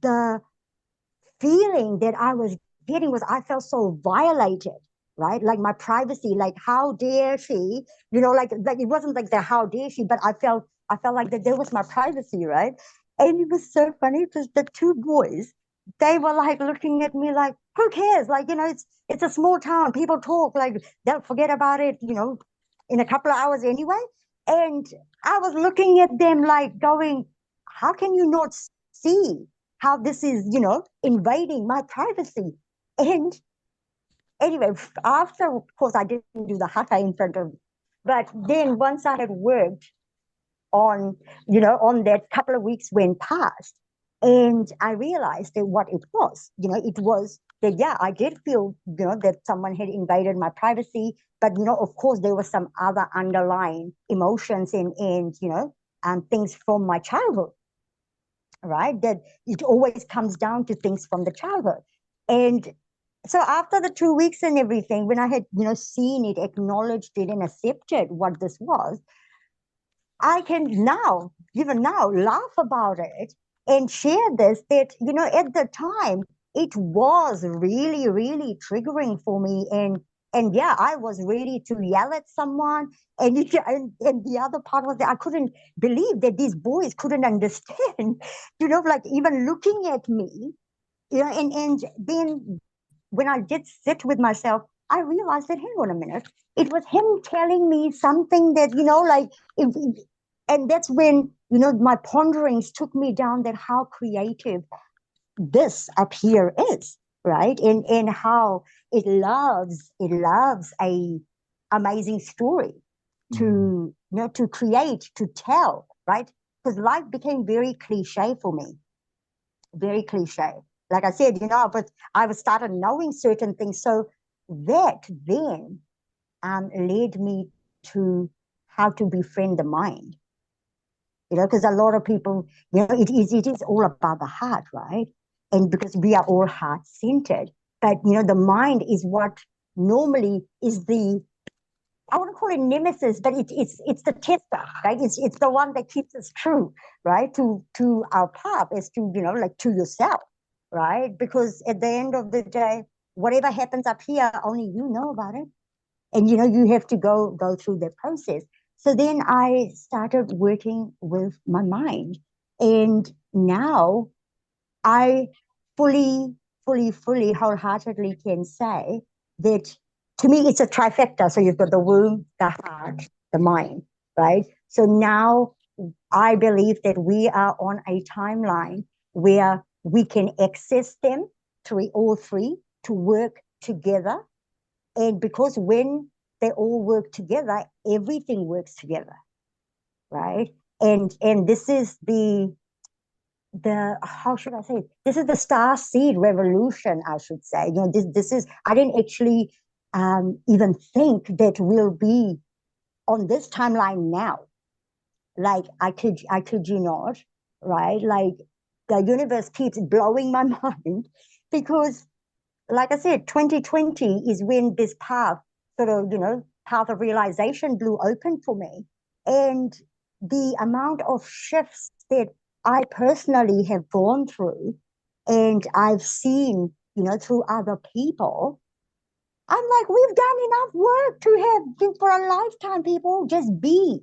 Speaker 2: the feeling that I was getting was I felt so violated, right? Like my privacy, like how dare she, like it wasn't like the how dare she, but I felt like that there was my privacy, right? And it was so funny because the two boys, they were like looking at me like, who cares? Like, it's a small town. People talk, like they'll forget about it, in a couple of hours anyway. And I was looking at them like going, how can you not see how this is, invading my privacy? And anyway, after, of course, I didn't do the haka in front of, but then once I had worked on, on that couple of weeks went past, and I realized that what it was, it was that, yeah, I did feel, that someone had invaded my privacy, but, of course, there were some other underlying emotions and things from my childhood, right? That it always comes down to things from the childhood. And so after the 2 weeks and everything, when I had, seen it, acknowledged it, and accepted what this was, I can now, even now, laugh about it and share this that, at the time, it was really, really triggering for me. And yeah, I was ready to yell at someone. And the other part was that I couldn't believe that these boys couldn't understand, like even looking at me, and then when I did sit with myself, I realized that, hang on a minute, it was him telling me something that, like, and that's when, my ponderings took me down that how creative this up here is, right? And how it loves a amazing story
Speaker 1: mm,
Speaker 2: to create, to tell, right? Because life became very cliche for me, very cliche. Like I said, but I was started knowing certain things. So that then led me to how to befriend the mind. because a lot of people, it is all about the heart, right? And because we are all heart centered, but the mind is what normally is the, I want to call it nemesis, but it's the tester, right? It's the one that keeps us true, right? To our path, is to like to yourself, right? Because at the end of the day, whatever happens up here, only you know about it, and you have to go through that process. So then I started working with my mind, and now I fully, fully, wholeheartedly can say that to me it's a trifecta. So you've got the womb, the heart, the mind, right? So now I believe that we are on a timeline where we can access them through all three to work together. And because when they all work together, everything works together, right? And this is the how should I say it? This is the star seed revolution, I should say. This is, I didn't actually even think that we'll be on this timeline now. Like I could you not, right? Like the universe keeps blowing my mind because, like I said, 2020 is when this path sort of, path of realization blew open for me. And the amount of shifts that I personally have gone through and I've seen, through other people, I'm like, we've done enough work to have for a lifetime, people. Just be,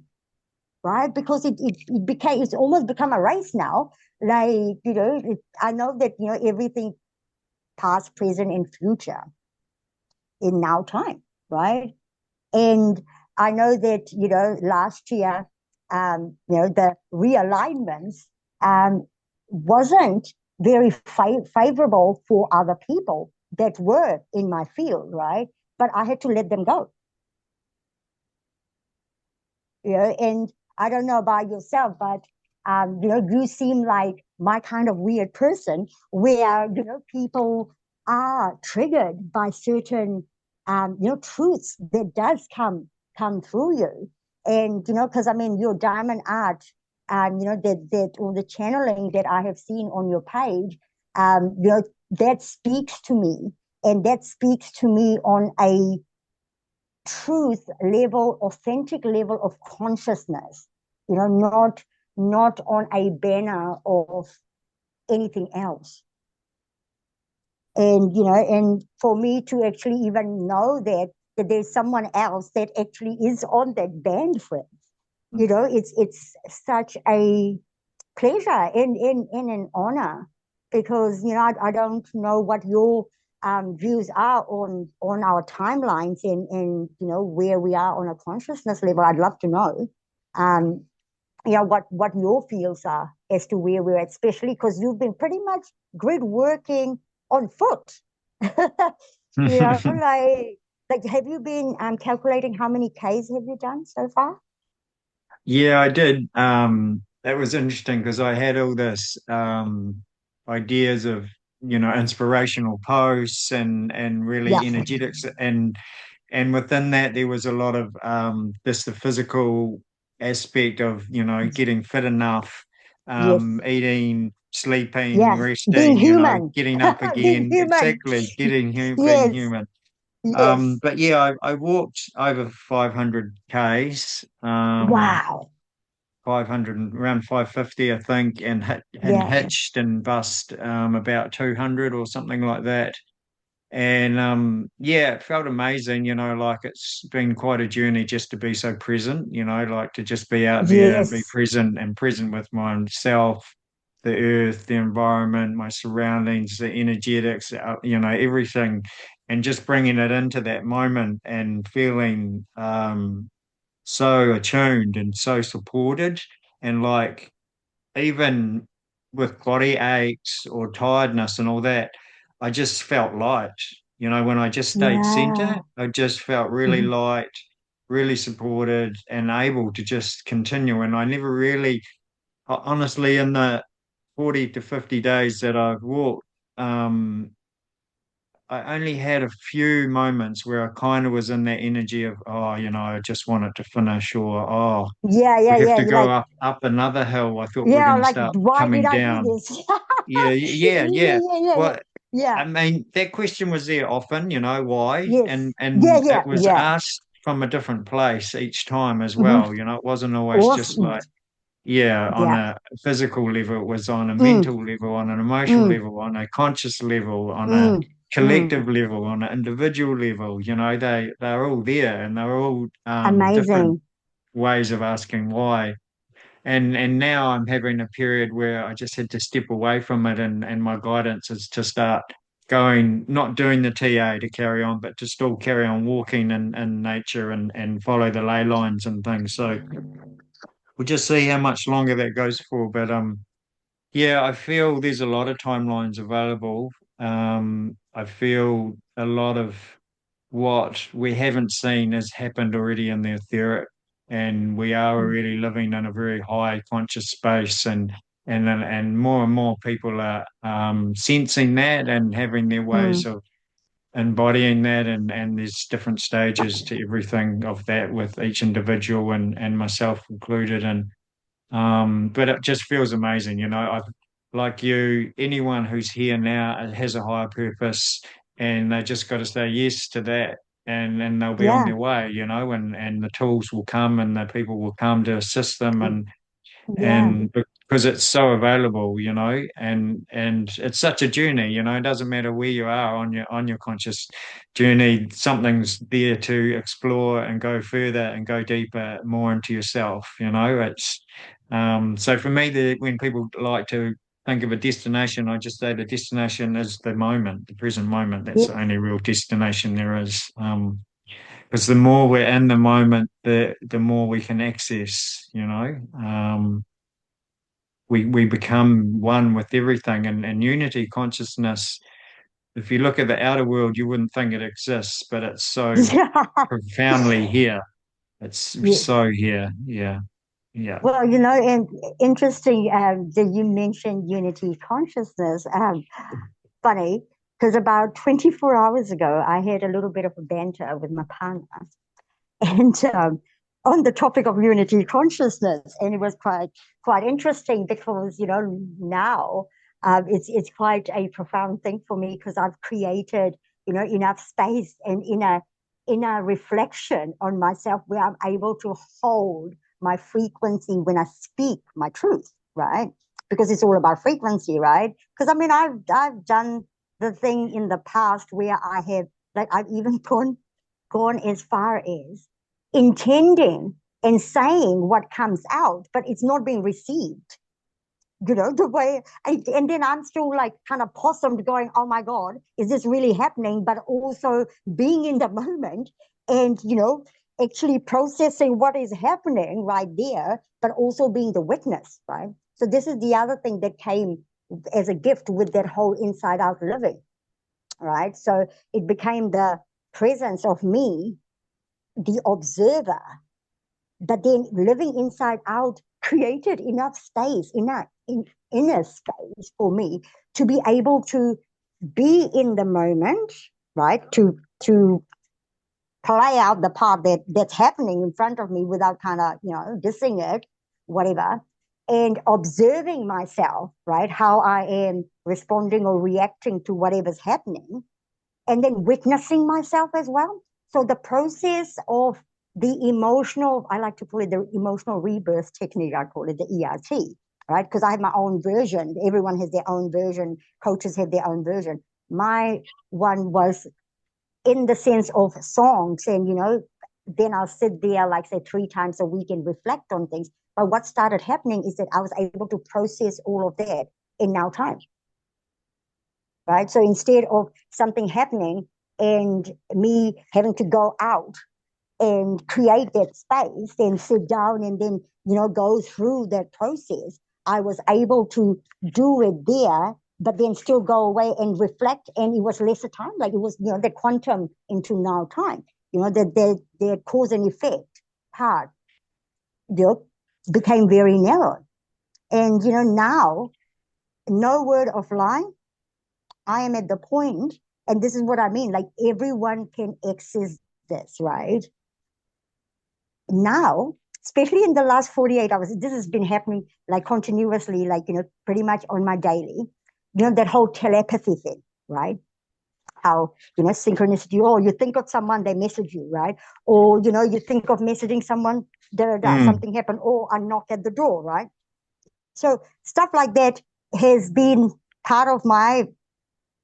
Speaker 2: right? Because it became, it's almost become a race now. Like, I know that, everything past, present, and future in now time, right? And I know that, last year, the realignments wasn't very favorable for other people that were in my field, right? But I had to let them go. And I don't know about yourself, but you seem like my kind of weird person where people are triggered by certain truths that does come through you, and because I mean your diamond art, that or the channeling that I have seen on your page, that speaks to me, and that speaks to me on a truth level, authentic level of consciousness, not on a banner of anything else. And for me to actually even know that there's someone else that actually is on that band, friends, it's such a pleasure and an honor, because I don't know what your views are on our timelines, and where we are on a consciousness level. I'd love to know um what your feels are as to where we're at, especially because you've been pretty much grid working on foot. Like have you been calculating how many Ks have you done so far?
Speaker 1: Yeah, I did. That was interesting because I had all this ideas of, inspirational posts and
Speaker 2: Yeah.
Speaker 1: really energetics, and within that there was a lot of just the physical aspect of, getting fit enough,
Speaker 2: Yes.
Speaker 1: eating, sleeping,
Speaker 2: Yes. Being
Speaker 1: resting,
Speaker 2: human.
Speaker 1: getting up
Speaker 2: Being
Speaker 1: again,
Speaker 2: human.
Speaker 1: exactly, being
Speaker 2: Yes.
Speaker 1: human.
Speaker 2: Yes.
Speaker 1: But yeah, I walked over 500 Ks. 500, around 550, I think, and
Speaker 2: Yeah.
Speaker 1: hitched and bust about 200 or something like that. And yeah, it felt amazing, like it's been quite a journey just to be so present, like to just be out there and be
Speaker 2: Yes.
Speaker 1: present and present with myself, the earth, the environment, my surroundings, the energetics, everything, and just bringing it into that moment and feeling so attuned and so supported. And like, even with body aches or tiredness and all that, I just felt light. When I just stayed center,
Speaker 2: Yeah.
Speaker 1: I just felt really
Speaker 2: Mhm.
Speaker 1: light, really supported and able to just continue. And I never really, honestly, in the 40 to 50 days that I've walked, um, I only had a few moments where I kind of was in that energy of, oh, I just want it to finish, or oh,
Speaker 2: Yeah,
Speaker 1: we
Speaker 2: yeah,
Speaker 1: have
Speaker 2: yeah.
Speaker 1: to
Speaker 2: You're
Speaker 1: go
Speaker 2: like,
Speaker 1: up another hill. I thought we're
Speaker 2: yeah,
Speaker 1: going to
Speaker 2: like,
Speaker 1: start
Speaker 2: why did
Speaker 1: coming
Speaker 2: I do
Speaker 1: down.
Speaker 2: this?
Speaker 1: Yeah, yeah,
Speaker 2: Yeah,
Speaker 1: yeah.
Speaker 2: yeah, yeah,
Speaker 1: Well,
Speaker 2: yeah.
Speaker 1: I mean, that question was there often, why?
Speaker 2: Yes. Yeah,
Speaker 1: And
Speaker 2: yeah,
Speaker 1: it was
Speaker 2: yeah.
Speaker 1: asked from a different place each time as
Speaker 2: Hmm.
Speaker 1: well. It wasn't always just
Speaker 2: Awesome.
Speaker 1: like, yeah, on
Speaker 2: Yeah.
Speaker 1: a physical level, it was on a
Speaker 2: Mm,
Speaker 1: mental level, on an emotional
Speaker 2: mm,
Speaker 1: level, on a conscious level, on a
Speaker 2: mm,
Speaker 1: collective
Speaker 2: mm.
Speaker 1: level, on an individual level. They're all there, and they're all different
Speaker 2: Amazing.
Speaker 1: ways of asking why. And now I'm having a period where I just had to step away from it, and my guidance is to start going, not doing the TA to carry on, but to still carry on walking in nature and follow the ley lines and things. So we'll just see how much longer that goes for. But yeah, I feel there's a lot of timelines available. I feel a lot of what we haven't seen has happened already in the etheric, and we are already living in a very high conscious space, and more people are sensing that and having their ways
Speaker 2: Mm.
Speaker 1: of embodying that, and there's different stages to everything of that with each individual and myself included. And but it just feels amazing, I've like you, anyone who's here now has a higher purpose, and they just got to say yes to that, and they'll be on
Speaker 2: Yeah.
Speaker 1: their way, and the tools will come and the people will come to assist them,
Speaker 2: Yeah.
Speaker 1: and because it's so available, and it's such a journey, it doesn't matter where you are on your conscious journey, something's there to explore and go further and go deeper, more into yourself, it's so for me, when people like to think of a destination, I just say the destination is the moment, the present moment. That's the
Speaker 2: Yes.
Speaker 1: only real destination there is. Because the more we're in the moment, the more we can access, we become one with everything, and unity consciousness. If you look at the outer world, you wouldn't think it exists, but it's so
Speaker 2: Yeah.
Speaker 1: profoundly here. It's
Speaker 2: Yes.
Speaker 1: so here. Yeah. Yeah.
Speaker 2: Well, and interesting that you mentioned unity consciousness. Funny, because about 24 hours ago, I had a little bit of a banter with my partner, and on the topic of unity consciousness, and it was quite interesting because now it's quite a profound thing for me because I've created enough space and inner reflection on myself where I'm able to hold my frequency when I speak my truth, right? Because it's all about frequency, right? Because I mean, I've done the thing in the past where I have, like, I've even gone as far as intending and saying what comes out, but it's not being received. The way, and then I'm still like kind of possumed going, oh my God, is this really happening? But also being in the moment and, actually processing what is happening right there, but also being the witness, right? So this is the other thing that came as a gift with that whole inside out living, right? So it became the presence of me, the observer, but then living inside out created enough space, inner space for me to be able to be in the moment, right? To play out the part that's happening in front of me without kind of dissing it, whatever, and observing myself, right? How I am responding or reacting to whatever's happening, and then witnessing myself as well. So the process of the emotional, I like to call it the emotional rebirth technique, I call it the ERT, right? Because I have my own version. Everyone has their own version. Coaches have their own version. My one was in the sense of songs, and then I'll sit there, like say 3 times a week and reflect on things. But what started happening is that I was able to process all of that in now time, right? So instead of something happening and me having to go out and create that space, then sit down and then, go through that process, I was able to do it there, but then still go away and reflect. And it was lesser time. Like it was, the quantum into now time, the cause and effect part, became very narrow. And, now, no word of lie, I am at the point And this is what I mean, like everyone can access this, right? Now, especially in the last 48 hours, this has been happening like continuously, like, pretty much on my daily, that whole telepathy thing, right? How, synchronicity, or you think of someone, they message you, right? Or, you think of messaging someone, something happened, or a knock at the door, right? So stuff like that has been part of my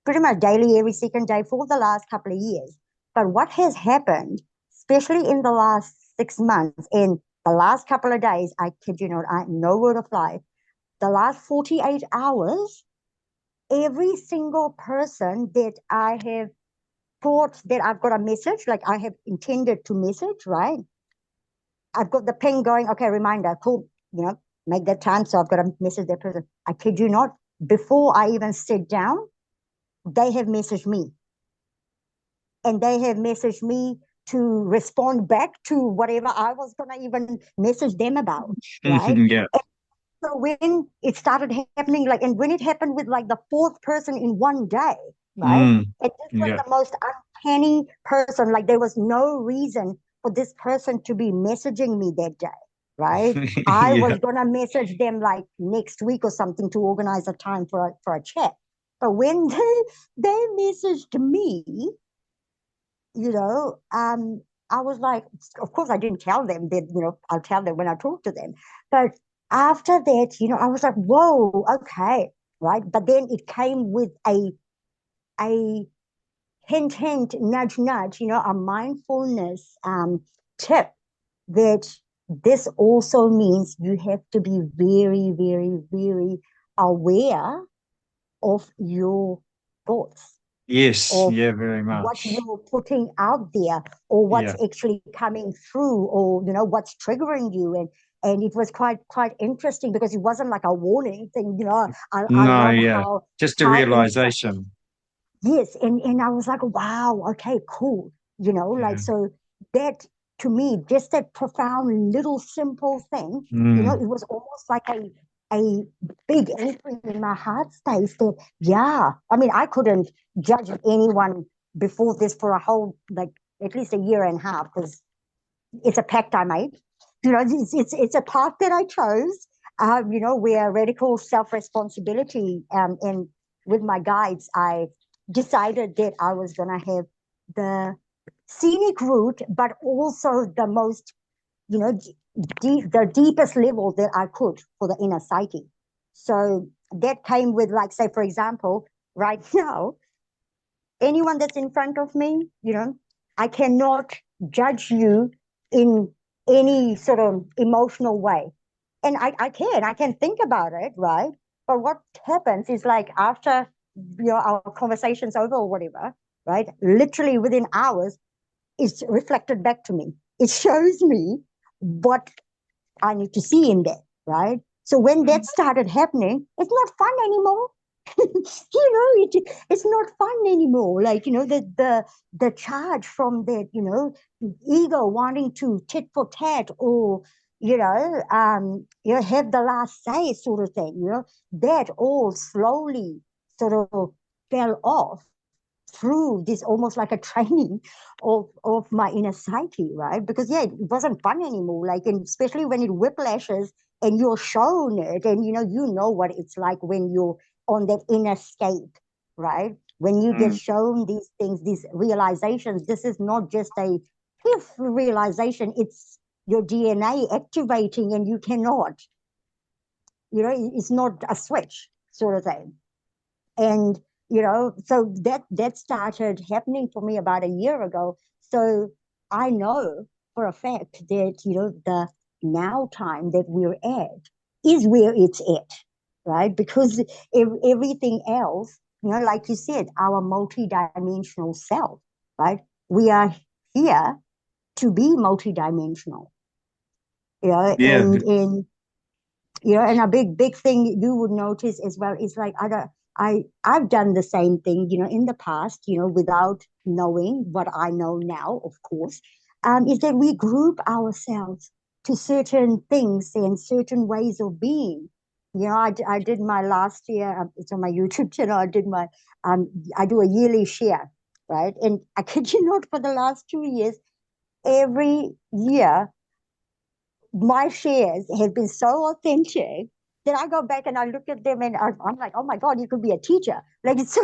Speaker 2: pretty much daily, every second day for the last couple of years. But what has happened, especially in the last 6 months and the last couple of days, I kid you not, no word of lie, the last 48 hours, every single person that I have thought that I've got a message, like I have intended to message, right? I've got the ping going, okay, reminder, cool, make that time. So I've got to message that person. I kid you not, before I even sit down, they have messaged me. And they have messaged me to respond back to whatever I was going to even message them about, right?
Speaker 1: Yeah.
Speaker 2: And so when it started happening, like, and when it happened with like the fourth person in one day, right? And this was
Speaker 1: Yeah.
Speaker 2: the most uncanny person. Like there was no reason for this person to be messaging me that day, right? I
Speaker 1: Yeah.
Speaker 2: was gonna message them like next week or something to organize a time for a chat. But when they messaged me, I was like, of course, I didn't tell them that, I'll tell them when I talk to them. But after that, I was like, whoa, okay, right? But then it came with a hint, hint, nudge, nudge, a mindfulness tip that this also means you have to be very, very, very aware of your thoughts,
Speaker 1: Yes.
Speaker 2: of
Speaker 1: Yeah, very
Speaker 2: what
Speaker 1: much.
Speaker 2: you're putting out there, or what's
Speaker 1: Yeah.
Speaker 2: actually coming through, or what's triggering you. And it was quite interesting because it wasn't like a warning thing. I
Speaker 1: No,
Speaker 2: love
Speaker 1: yeah. Just a
Speaker 2: how it's like,
Speaker 1: realization.
Speaker 2: yes, and I was like, wow, okay, cool.
Speaker 1: Yeah.
Speaker 2: Like, so that, to me, just that profound little simple thing, it was almost like a big entry in my heart space that, yeah, I mean, I couldn't judge anyone before this for a whole, like, at least a year and a half, because it's a pact I made. It's a path that I chose. Where radical self responsibility. And with my guides, I decided that I was going to have the scenic route, but also the most, the deepest level that I could for the inner psyche. So that came with, like, say, for example, right now, anyone that's in front of me, I cannot judge you in any sort of emotional way. And I can think about it, right? But what happens is, like, after our conversation's over or whatever, right? Literally within hours, it's reflected back to me. It shows me what I need to see in there, right? So when that started happening, it's not fun anymore. It's not fun anymore. Like, the charge from that, ego wanting to tit for tat, or have the last say, sort of thing. That all slowly sort of fell off through this, almost like a training of my inner psyche, right? Because, yeah, it wasn't fun anymore. Like, and especially when it whiplashes and you're shown it, and you know what it's like when you're on that inner scape, right? When you get shown these things, these realizations, this is not just a if realization, it's your DNA activating, and you cannot, it's not a switch, sort of thing. And so that started happening for me about a year ago. So I know for a fact that the now time that we're at is where it's at, right? Because everything else, like you said, our multi-dimensional self, right? We are here to be multi-dimensional.
Speaker 1: Yeah.
Speaker 2: And a big thing you would notice as well is, like, I've done the same thing, in the past, without knowing what I know now, of course, is that we group ourselves to certain things and certain ways of being. I did my last year, it's on my YouTube channel, I do a yearly share, right? And I kid you not, for the last 2 years, every year, my shares have been so authentic that I go back and I look at them and I'm like, oh my God, you could be a teacher. Like it's,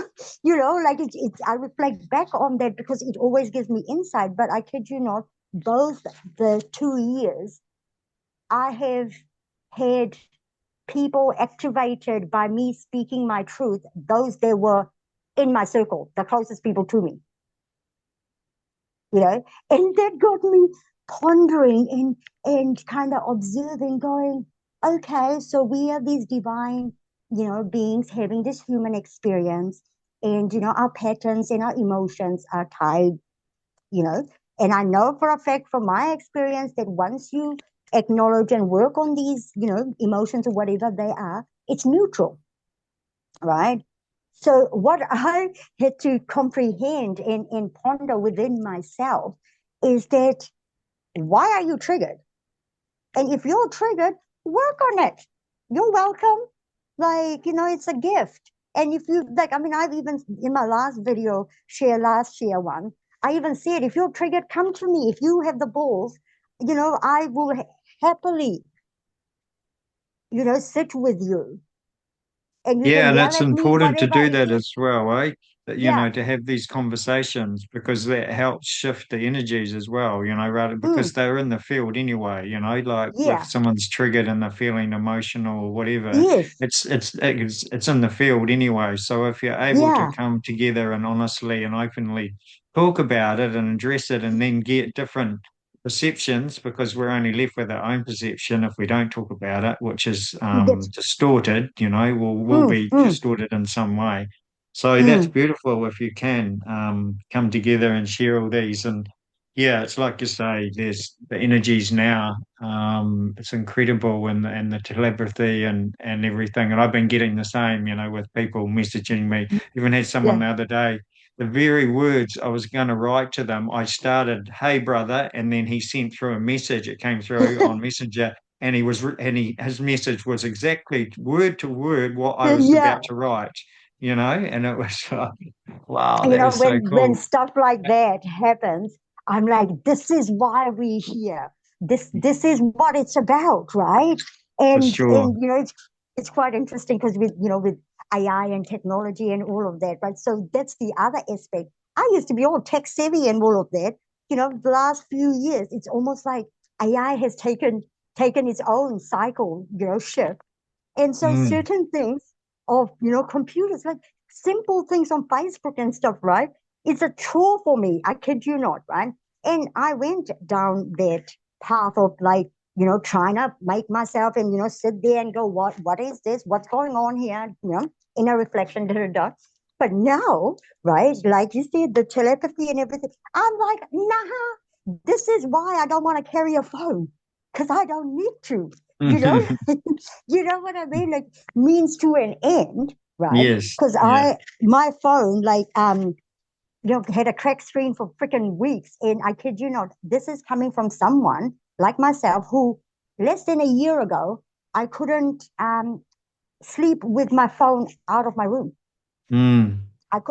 Speaker 2: like I reflect back on that because it always gives me insight. But I kid you not, both the 2 years, I have had people activated by me speaking my truth, those that were in my circle, the closest people to me, and that got me pondering and kind of observing, going, okay, so we are these divine, beings having this human experience, and our patterns and our emotions are tied, you know, and I know for a fact from my experience that once you acknowledge and work on these, emotions or whatever they are, it's neutral, right? So what I had to comprehend and ponder within myself is that, why are you triggered? And if you're triggered, work on it. You're welcome. Like, it's a gift. And if you like, I mean, I've even in my last video, last year one, I even said, if you're triggered, come to me. If you have the balls, I will happily, sit with you. And you
Speaker 1: Yeah,
Speaker 2: can
Speaker 1: and
Speaker 2: yell
Speaker 1: it's
Speaker 2: at me,
Speaker 1: important to
Speaker 2: whatever
Speaker 1: do
Speaker 2: it
Speaker 1: that
Speaker 2: is.
Speaker 1: as well, eh? That,
Speaker 2: Yeah.
Speaker 1: to have these conversations because that helps shift the energies as well, rather because
Speaker 2: Mm,
Speaker 1: they're in the field anyway, like if
Speaker 2: yeah.
Speaker 1: someone's triggered and they're feeling emotional or whatever,
Speaker 2: Yes.
Speaker 1: it's in the field anyway. So if you're able to
Speaker 2: Yeah.
Speaker 1: come together and honestly and openly talk about it and address it and then get different perceptions because we're only left with our own perception if we don't talk about it, which is
Speaker 2: That's
Speaker 1: distorted, will
Speaker 2: mm,
Speaker 1: be
Speaker 2: mm,
Speaker 1: distorted in some way. So that's
Speaker 2: mm.
Speaker 1: beautiful if you can come together and share all these. And yeah, it's like you say, there's the energies now. It's incredible and the telepathy and everything. And I've been getting the same, with people messaging me. Even had someone
Speaker 2: Yeah.
Speaker 1: the other day, the very words I was going to write to them, I started, "Hey, brother," and then he sent through a message. It came through on Messenger, and his message was exactly word to word what I was
Speaker 2: Yeah.
Speaker 1: about to write. And it was wow,
Speaker 2: you
Speaker 1: that
Speaker 2: know
Speaker 1: was so
Speaker 2: when
Speaker 1: cool
Speaker 2: stuff like that happens, I'm like, this is why we're here. This is what it's about, right?
Speaker 1: for
Speaker 2: And
Speaker 1: sure.
Speaker 2: it's quite interesting because with AI and technology and all of that, right? So that's the other aspect. I used to be all tech savvy and all of that. The last few years, it's almost like AI has taken its own cycle, shift. And so
Speaker 1: Mm,
Speaker 2: certain things of, computers, like simple things on Facebook and stuff, right? It's a chore for me. I kid you not, right? And I went down that path of like, trying to make myself and, sit there and go, what is this? What's going on here? In a reflection, da, da, da. But now, right, like you said, the telepathy and everything, I'm like, nah, this is why I don't want to carry a phone because I don't need to, you know? You know what I mean? Like means to an end, right?
Speaker 1: yes,
Speaker 2: Because
Speaker 1: yeah.
Speaker 2: my phone, like, had a cracked screen for freaking weeks. And I kid you not, this is coming from someone like myself who less than a year ago, I couldn't sleep with my phone out of my room.
Speaker 1: Mm,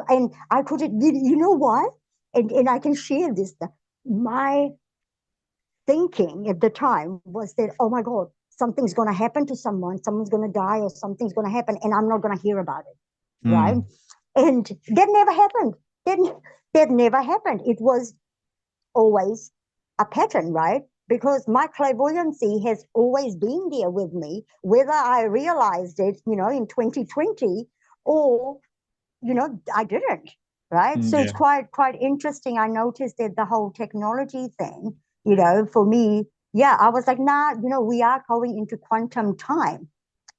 Speaker 2: And I couldn't, you know why? And I can share this. My thinking at the time was that, oh my God, something's going to happen to someone, someone's going to die, or something's going to happen, and I'm not going to hear about it, right?
Speaker 1: mm,
Speaker 2: And that never happened. That, that never happened. It was always a pattern, right? Because my clairvoyancy has always been there with me, whether I realized it, in 2020 or, I didn't, right? So
Speaker 1: yeah.
Speaker 2: it's quite interesting. I noticed that the whole technology thing, for me, yeah, I was like, nah, we are going into quantum time,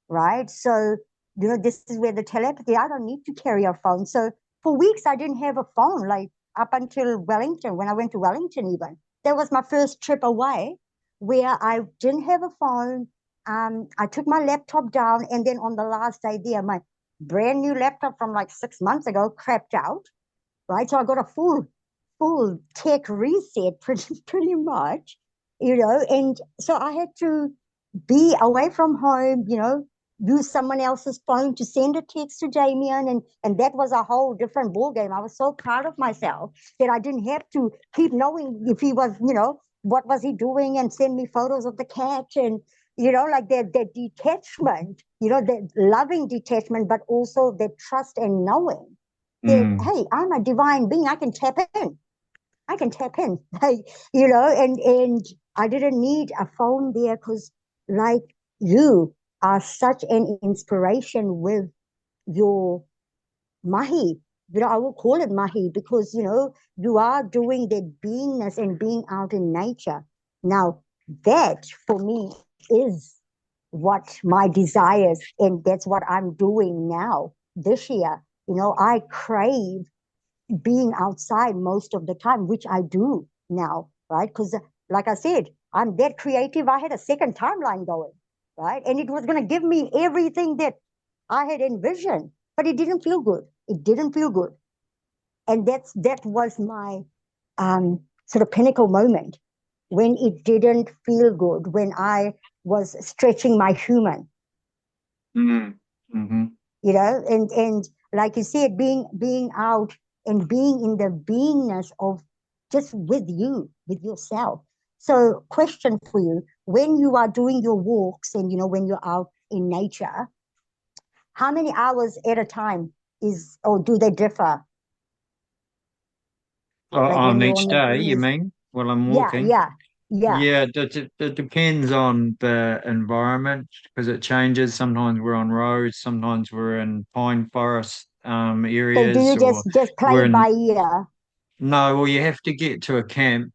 Speaker 2: right? So, this is where the telepathy, I don't need to carry a phone. So for weeks, I didn't have a phone, like up until Wellington, when I went to Wellington, even. That was my first trip away where I didn't have a phone. I took my laptop down, and then on the last day there, my brand new laptop from like 6 months ago crapped out, right? So I got a full tech reset pretty much, and so I had to be away from home, use someone else's phone to send a text to Damien, and that was a whole different ball game. I was so proud of myself that I didn't have to keep knowing if he was, what was he doing, and send me photos of the cat, and like that detachment, that loving detachment, but also that trust and knowing that,
Speaker 1: Mm.
Speaker 2: hey, I'm a divine being. I can tap in. I can tap in. And I didn't need a phone there because, like, you are such an inspiration with your mahi. I will call it mahi because, you are doing that beingness and being out in nature. Now, that for me is what my desires, and that's what I'm doing now this year. I crave being outside most of the time, which I do now, right? Because, like I said, I'm that creative. I had a second timeline going, right? And it was going to give me everything that I had envisioned, but it didn't feel good. It didn't feel good. And that was my sort of pinnacle moment when it didn't feel good, when I was stretching my human,
Speaker 1: Mm. Mm-hmm.
Speaker 2: and like you said, being out and being in the beingness of just with you, with yourself. So, question for you: when you are doing your walks and when you're out in nature, how many hours at a time or do they differ? Like when
Speaker 1: On
Speaker 2: you're
Speaker 1: each
Speaker 2: on your
Speaker 1: day, you
Speaker 2: journeys?
Speaker 1: mean, while I'm
Speaker 2: Yeah,
Speaker 1: walking?
Speaker 2: yeah, yeah.
Speaker 1: Yeah, it depends on the environment because it changes. Sometimes we're on roads, sometimes we're in pine forest
Speaker 2: So do
Speaker 1: areas,
Speaker 2: you
Speaker 1: or
Speaker 2: just play
Speaker 1: we're
Speaker 2: it
Speaker 1: in.
Speaker 2: by ear?
Speaker 1: No, well, you have to get to a camp.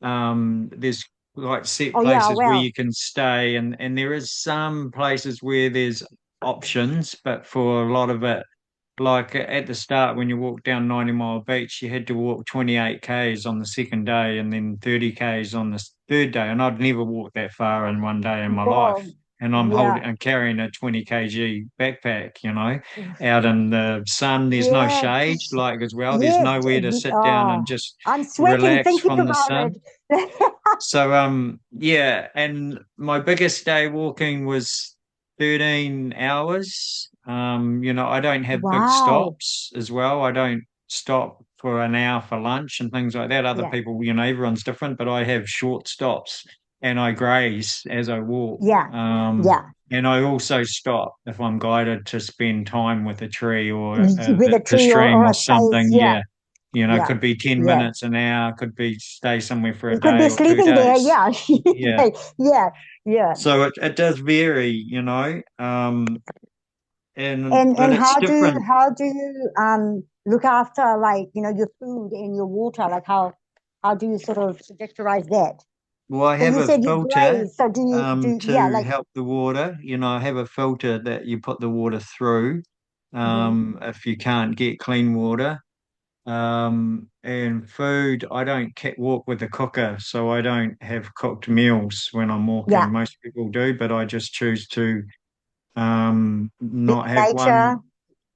Speaker 1: There's like set
Speaker 2: Oh yeah,
Speaker 1: places where
Speaker 2: well,
Speaker 1: you can stay, and there is some places where there's options, but for a lot of it, like at the start when you walked down 90 Mile Beach, you had to walk 28 Ks on the second day and then 30 Ks on the third day. And I'd never walked that far in one day in my life.
Speaker 2: well,
Speaker 1: And
Speaker 2: yeah,
Speaker 1: I'm carrying a 20 kg backpack, out in the sun. There's no
Speaker 2: yeah,
Speaker 1: shade, like as well. There's
Speaker 2: yes.
Speaker 1: nowhere to sit down
Speaker 2: Oh,
Speaker 1: and just
Speaker 2: I'm sweating
Speaker 1: relax
Speaker 2: thinking
Speaker 1: from the
Speaker 2: about
Speaker 1: sun.
Speaker 2: it.
Speaker 1: So yeah, and my biggest day walking was 13 hours. I don't have big
Speaker 2: Wow.
Speaker 1: stops as well. I don't stop for an hour for lunch and things like that. Other
Speaker 2: Yeah,
Speaker 1: people, everyone's different, but I have short stops and I graze as I walk.
Speaker 2: yeah, yeah.
Speaker 1: And I also stop if I'm guided to spend time with a tree or
Speaker 2: With a
Speaker 1: the
Speaker 2: tree
Speaker 1: stream
Speaker 2: or
Speaker 1: or
Speaker 2: a space.
Speaker 1: something.
Speaker 2: Yeah,
Speaker 1: Yeah. It
Speaker 2: yeah,
Speaker 1: could be 10
Speaker 2: yeah.
Speaker 1: minutes, an hour, could be stay somewhere for a
Speaker 2: You could be
Speaker 1: day or two
Speaker 2: sleeping there.
Speaker 1: days.
Speaker 2: Yeah,
Speaker 1: Yeah.
Speaker 2: yeah, yeah.
Speaker 1: So it does vary, but
Speaker 2: And
Speaker 1: it's different.
Speaker 2: how do you look after, like, your food and your water? Like, how do you sort of characterize that?
Speaker 1: Well, I
Speaker 2: So
Speaker 1: have
Speaker 2: you
Speaker 1: a
Speaker 2: said you
Speaker 1: filter
Speaker 2: graze. So yeah,
Speaker 1: to
Speaker 2: like,
Speaker 1: help the water. I have a filter that you put the water through
Speaker 2: mhm.
Speaker 1: if you can't get clean water. And food, I don't walk with a cooker, so I don't have cooked meals when I'm walking.
Speaker 2: Yeah,
Speaker 1: Most people do, but I just choose to
Speaker 2: be
Speaker 1: not have one.
Speaker 2: nature.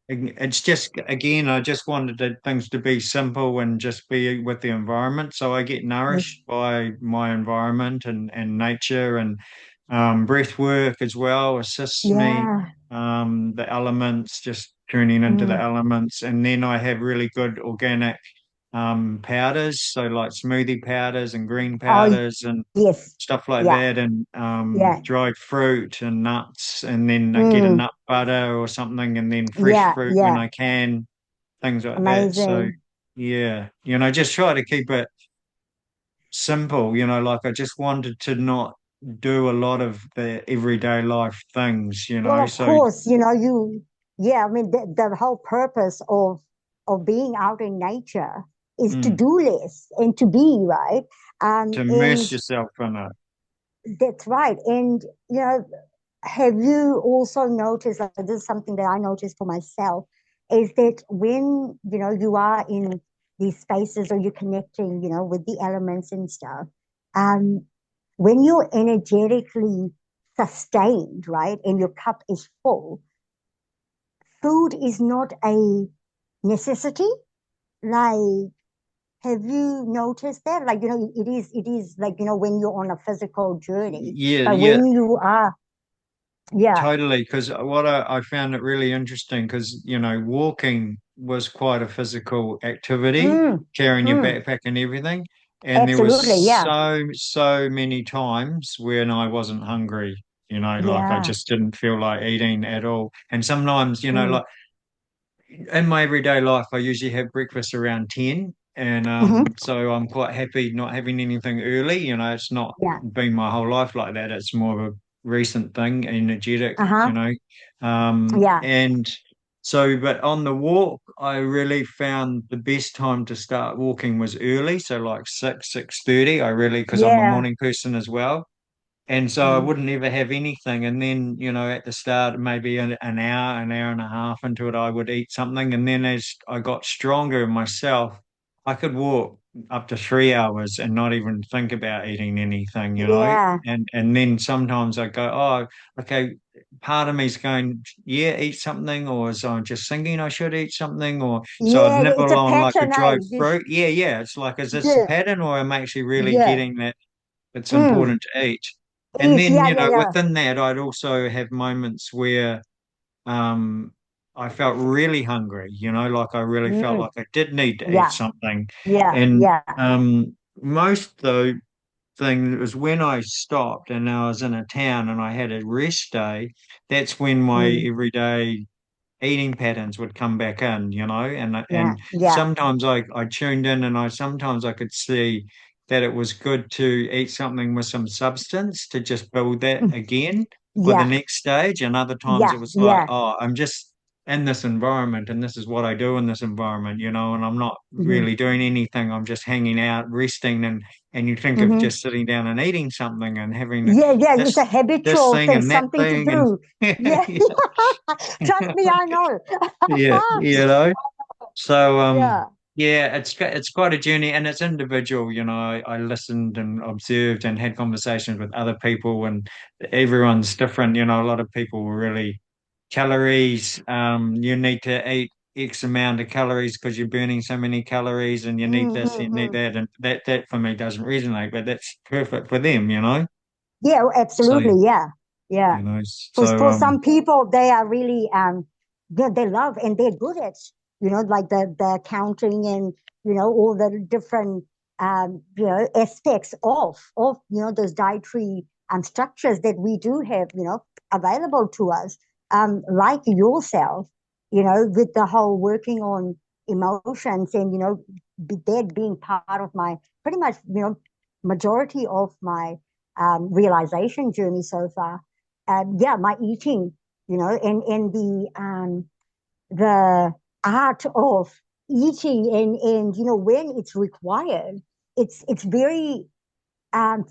Speaker 1: It's just, again, I just wanted things to be simple and just be with the environment. So I get
Speaker 2: Mm,
Speaker 1: nourished by my environment and nature, and breath work as well assists me.
Speaker 2: yeah.
Speaker 1: The elements, just tuning into the
Speaker 2: Mm,
Speaker 1: elements. And then I have really good organic powders. So like smoothie powders and green
Speaker 2: oh,
Speaker 1: powders and
Speaker 2: yes.
Speaker 1: stuff like
Speaker 2: Yeah,
Speaker 1: that, and
Speaker 2: yeah.
Speaker 1: dried fruit and nuts, and then I get a
Speaker 2: Mm,
Speaker 1: nut butter or something, and then fresh
Speaker 2: yeah,
Speaker 1: fruit when
Speaker 2: yeah.
Speaker 1: I can, things like that. So
Speaker 2: Amazing.
Speaker 1: yeah, just try to keep it simple. Like I just wanted to not do a lot of the everyday life things.
Speaker 2: Well, of
Speaker 1: So
Speaker 2: course, yeah, I mean, the whole purpose of being out in nature is to
Speaker 1: mm,
Speaker 2: do less and to be, right?
Speaker 1: to
Speaker 2: And
Speaker 1: immerse yourself in it.
Speaker 2: that's right. And, have you also noticed, like, this is something that I noticed for myself, is that when, you are in these spaces or you're connecting, with the elements and stuff, um, when you're energetically sustained, right, and your cup is full, food is not a necessity. Like, have you noticed that? Like, it is like, when you're on a physical journey,
Speaker 1: Yeah,
Speaker 2: but
Speaker 1: yeah.
Speaker 2: when you are Yeah.
Speaker 1: totally. Because what I found it really interesting because, walking was quite a physical activity,
Speaker 2: Mm,
Speaker 1: carrying your
Speaker 2: mm,
Speaker 1: backpack and everything. And there was
Speaker 2: absolutely. Yeah.
Speaker 1: so many times when I wasn't hungry, like I
Speaker 2: Yeah.
Speaker 1: just didn't feel like eating at all. And sometimes,
Speaker 2: Mm,
Speaker 1: like in my everyday life, I usually have breakfast around 10. And
Speaker 2: hmm.
Speaker 1: so I'm quite happy not having anything early. It's not
Speaker 2: Yeah.
Speaker 1: been my whole life like that. It's more of a recent thing, energetic,
Speaker 2: Uh-huh. Yeah.
Speaker 1: And so, but on the walk, I really found the best time to start walking was early. So like 6:30, I really, because I'm a
Speaker 2: Yeah.
Speaker 1: morning person as well. And so I
Speaker 2: Mm,
Speaker 1: wouldn't ever have anything. And then, at the start, maybe an hour and a half into it, I would eat something. And then as I got stronger in myself, I could walk up to 3 hours and not even think about eating anything.
Speaker 2: yeah.
Speaker 1: And then sometimes I go, oh, okay, part of me's going, yeah, eat something, or is I just thinking I should eat something, or so I'd
Speaker 2: Yeah.
Speaker 1: nibble
Speaker 2: It's a
Speaker 1: on like a
Speaker 2: pattern,
Speaker 1: dried
Speaker 2: eh?
Speaker 1: fruit. Yeah, yeah. It's like, is this a
Speaker 2: Yeah.
Speaker 1: pattern, or am I actually really
Speaker 2: Yeah.
Speaker 1: getting that it's
Speaker 2: Mm.
Speaker 1: important to eat? And
Speaker 2: Eat.
Speaker 1: then,
Speaker 2: Yeah. Yeah. Yeah.
Speaker 1: within that, I'd also have moments where um, I felt really hungry, like I really felt
Speaker 2: Mm.
Speaker 1: like I did need to eat
Speaker 2: Yeah.
Speaker 1: something.
Speaker 2: Yeah.
Speaker 1: And
Speaker 2: Yeah.
Speaker 1: most though thing was when I stopped and I was in a town and I had a rest day, that's when my
Speaker 2: Mm.
Speaker 1: everyday eating patterns would come back in, and
Speaker 2: Yeah.
Speaker 1: and
Speaker 2: Yeah.
Speaker 1: sometimes I tuned in and I sometimes I could see that it was good to eat something with some substance to just build that
Speaker 2: Mm.
Speaker 1: again for the
Speaker 2: Yeah.
Speaker 1: next stage. And other times
Speaker 2: Yeah.
Speaker 1: it was like,
Speaker 2: Yeah.
Speaker 1: oh, I'm just in this environment and this is what I do in this environment, and I'm not
Speaker 2: Hmm.
Speaker 1: really doing anything. I'm just hanging out, resting, and you think of
Speaker 2: Hmm.
Speaker 1: just sitting down and eating something and having
Speaker 2: Yeah. Yeah. It's a
Speaker 1: this
Speaker 2: habitual
Speaker 1: thing
Speaker 2: thing,
Speaker 1: and that
Speaker 2: something to
Speaker 1: thing and
Speaker 2: do. Yeah. Trust me, I know.
Speaker 1: yeah, So
Speaker 2: Yeah.
Speaker 1: yeah, it's quite a journey and it's individual. I listened and observed and had conversations with other people and everyone's different. A lot of people were really calories. You need to eat X amount of calories because you're burning so many calories and you need this, you need
Speaker 2: Mm-hmm.
Speaker 1: that, and that for me doesn't resonate, but that's perfect for them.
Speaker 2: Yeah.
Speaker 1: So
Speaker 2: Absolutely. Yeah. Yeah.
Speaker 1: so
Speaker 2: For some people, they are really they love and they're good at like the counting and all the different aspects of those dietary structures that we do have available to us, like yourself, with the whole working on emotions and that being part of my pretty much majority of my realization journey so far. Yeah, my eating, and the art of eating and when it's required, it's very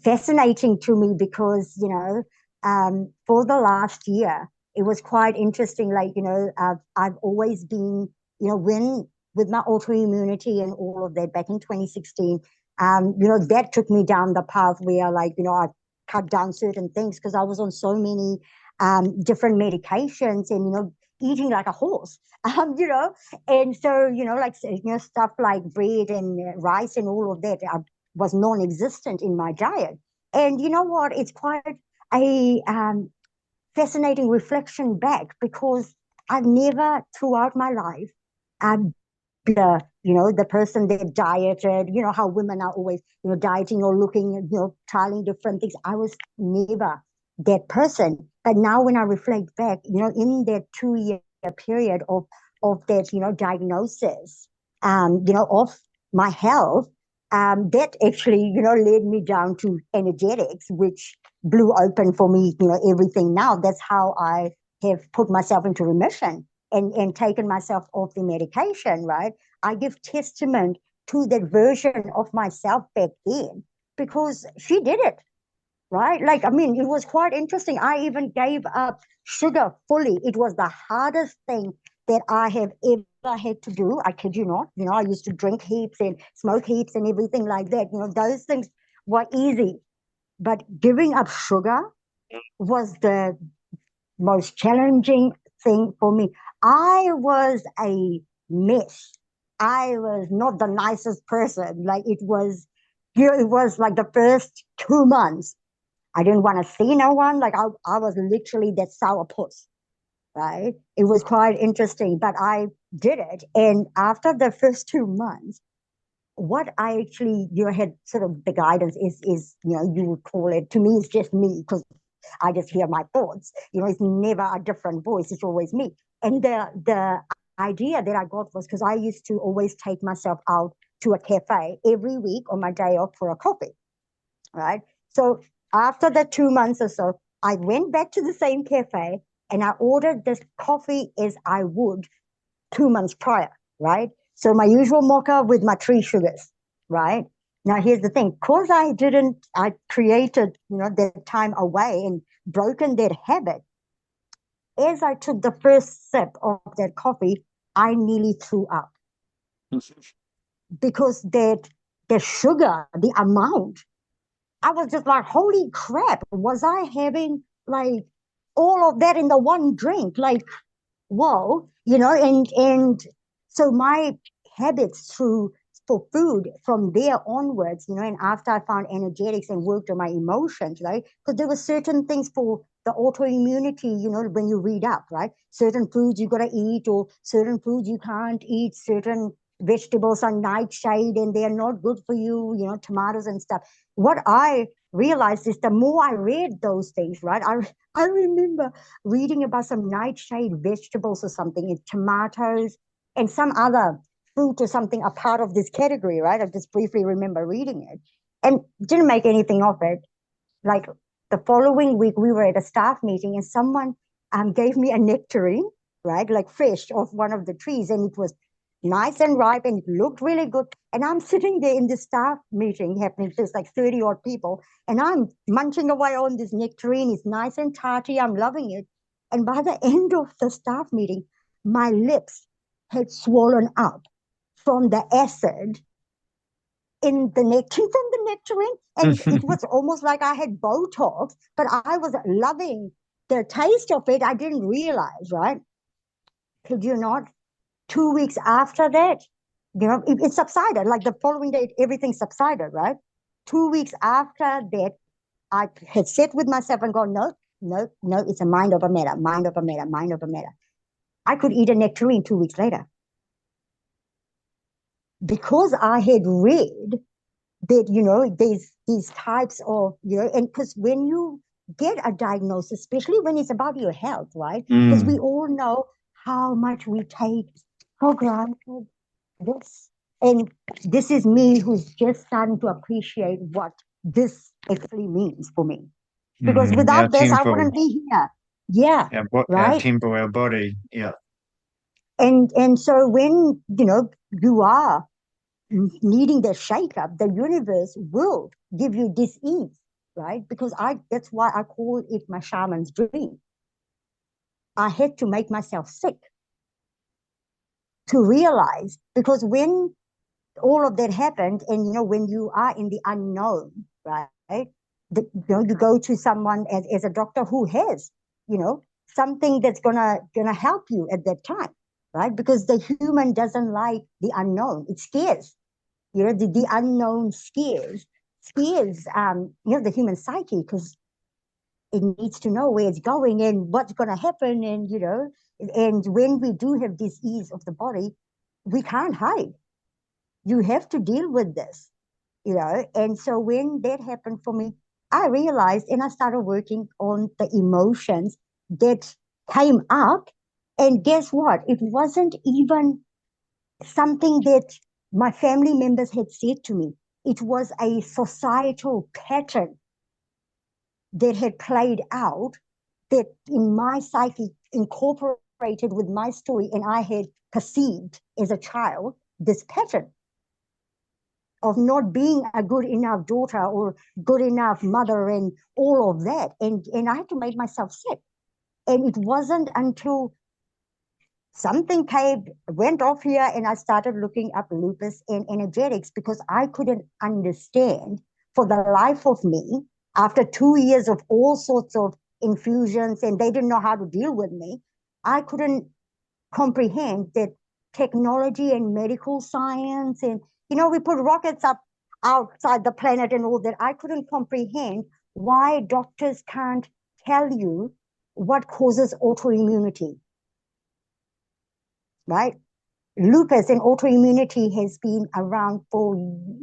Speaker 2: fascinating to me because for the last year it was quite interesting. Like I've always been when with my autoimmunity and all of that back in 2016. That took me down the path where like I cut down certain things because I was on so many different medications and eating like a horse. And so like stuff like bread and rice and all of that was non-existent in my diet. And you know what? It's quite a fascinating reflection back because I've never, throughout my life, the person that dieted. How women are always dieting or looking, trialing different things. I was never that person. But now when I reflect back, in that 2 year period of that diagnosis, of my health, that actually, led me down to energetics, which blew open for me, everything now. That's how I have put myself into remission and taken myself off the medication, right? I give testament to that version of myself back then because she did it, right? Like, I mean, it was quite interesting. I even gave up sugar fully. It was the hardest thing that I have ever had to do. I kid you not. I used to drink heaps and smoke heaps and everything like that. Those things were easy. But giving up sugar was the most challenging thing for me. I was a mess. I was not the nicest person. Like it was like the first 2 months I didn't want to see no one. Like I was literally that sourpuss, right? It was quite interesting, but I did it. And after the first 2 months, what I actually, had sort of the guidance is, you would call it, to me, it's just me, because I just hear my thoughts. It's never a different voice. It's always me. And the idea that I got was because I used to always take myself out to a cafe every week on my day off for a coffee, right? So after the 2 months or so, I went back to the same cafe and I ordered this coffee as I would 2 months prior, right? So my usual mocha with my 3 sugars, right? Now here's the thing, because I created, that time away and broken that habit. As I took the first sip of that coffee, I nearly threw up because the sugar, the amount, I was just like, holy crap, was I having like all of that in the one drink? Like, whoa, and so my habits for food from there onwards, and after I found energetics and worked on my emotions, right? Because there were certain things for the autoimmunity, when you read up, right? Certain foods you gotta eat, or certain foods you can't eat, certain vegetables are nightshade and they're not good for you, tomatoes and stuff. What I realized is the more I read those things, right? I remember reading about some nightshade vegetables or something, tomatoes and some other fruit or something, a part of this category, right? I just briefly remember reading it and didn't make anything of it. Like the following week, we were at a staff meeting and someone gave me a nectarine, right? Like fresh off one of the trees, and it was nice and ripe and it looked really good. And I'm sitting there in the staff meeting happening, there's like 30 odd people, and I'm munching away on this nectarine. It's nice and tarty. I'm loving it. And by the end of the staff meeting, my lips had swollen up from the acid in the nectarine, and it was almost like I had Botox, but I was loving the taste of it. I didn't realize, right? Could you not? 2 weeks after that, it subsided. Like the following day, everything subsided, right? 2 weeks after that, I had sat with myself and gone, no, no, no, it's a mind over matter, mind over matter, mind over matter. I could eat a nectarine 2 weeks later because I had read that, these types of, and because when you get a diagnosis, especially when it's about your health, right? Because we all know how much we take for granted this. And this is me who's just starting to appreciate what this actually means for me. Because without this, I wouldn't be here. Yeah.
Speaker 1: Our
Speaker 2: Right.
Speaker 1: temple, our body. Yeah.
Speaker 2: And so when, you are needing the shake-up, the universe will give you dis-ease, right? Because that's why I call it my shaman's dream. I had to make myself sick to realize, because when all of that happened, and when you are in the unknown, right? You go to someone as a doctor who has, something that's gonna help you at that time, right? Because the human doesn't like the unknown. It scares. The unknown scares the human psyche, because it needs to know where it's going and what's going to happen. And when we do have disease of the body, we can't hide. You have to deal with this. And so when that happened for me, I realized, and I started working on the emotions that came up. And guess what? It wasn't even something that my family members had said to me. It was a societal pattern that had played out, that in my psyche incorporated with my story, and I had perceived as a child this pattern of not being a good enough daughter or good enough mother and all of that. And I had to make myself sick. And it wasn't until something went off here and I started looking up lupus and energetics, because I couldn't understand for the life of me, after 2 years of all sorts of infusions, and they didn't know how to deal with me. I couldn't comprehend that technology and medical science, and we put rockets up outside the planet and all that. I couldn't comprehend why doctors can't tell you what causes autoimmunity, right? Lupus and autoimmunity has been around for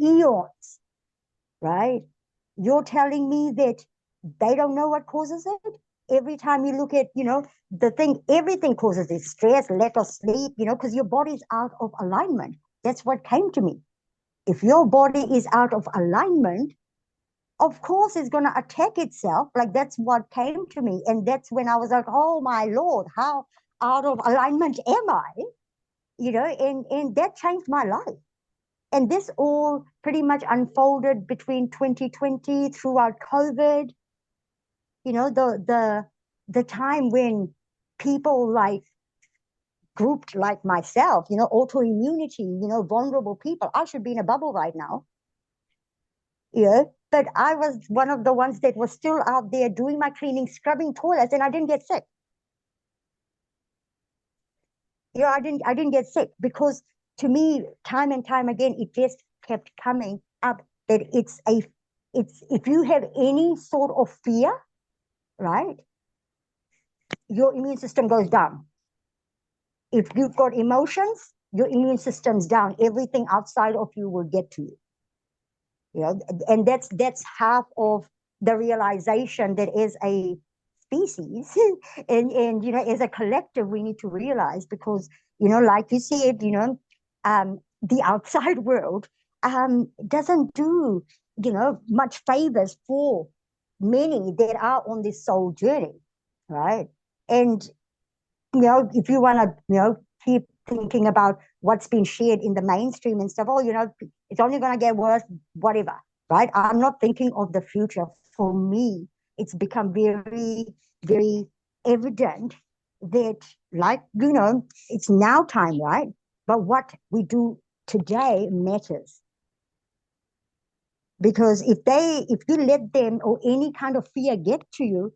Speaker 2: eons, right? You're telling me that they don't know what causes it? Every time you look at, the thing, everything causes it: stress, lack of sleep, because your body's out of alignment. That's what came to me. If your body is out of alignment, of course it's going to attack itself. Like, that's what came to me. And that's when I was like, oh my Lord, how out of alignment am I? And that changed my life. And this all pretty much unfolded between 2020 throughout COVID. The time when people like grouped like myself, autoimmunity, vulnerable people. I should be in a bubble right now. But I was one of the ones that was still out there doing my cleaning, scrubbing toilets, and I didn't get sick. I didn't get sick because, to me, time and time again, it just kept coming up that it's if you have any sort of fear, right, your immune system goes down. If you've got emotions, your immune system's down. Everything outside of you will get to you. And that's half of the realization that as a species and as a collective we need to realize, because like you said, the outside world doesn't do much favors for many that are on this soul journey, right? And if you want to keep thinking about what's been shared in the mainstream and stuff, it's only going to get worse, whatever, right? I'm not thinking of the future. For me, it's become very, very evident that, like, it's now time, right? But what we do today matters. Because if you let them or any kind of fear get to you,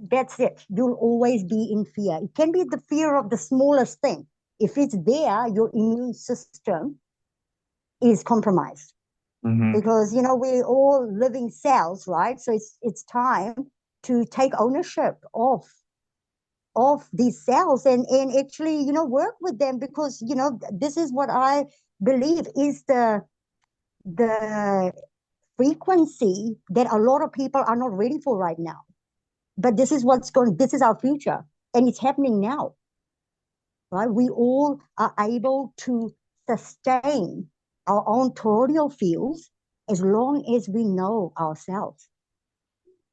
Speaker 2: that's it. You'll always be in fear. It can be the fear of the smallest thing. If it's there, your immune system is compromised.
Speaker 1: Mm-hmm.
Speaker 2: Because we're all living cells, right? So it's time to take ownership of these cells and actually work with them, because this is what I believe is the frequency that a lot of people are not ready for right now. But this is our future, and it's happening now, right? We all are able to sustain our own toroidal fields as long as we know ourselves,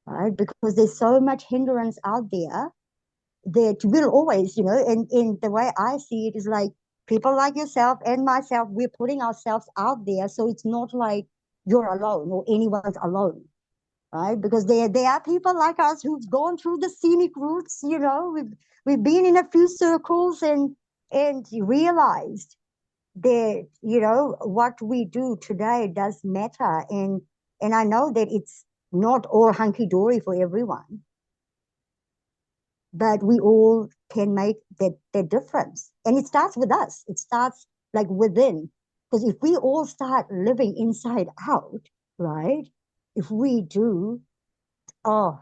Speaker 2: right? Because there's so much hindrance out there that will always, and the way I see it is like people like yourself and myself, we're putting ourselves out there. So it's not like you're alone or anyone's alone, right? Because there are people like us who've gone through the scenic routes. We've been in a few circles and realized that what we do today does matter, and I know that it's not all hunky-dory for everyone, but we all can make that difference. And it starts with us. It starts like within, because if we all start living inside out, right, if we do, oh,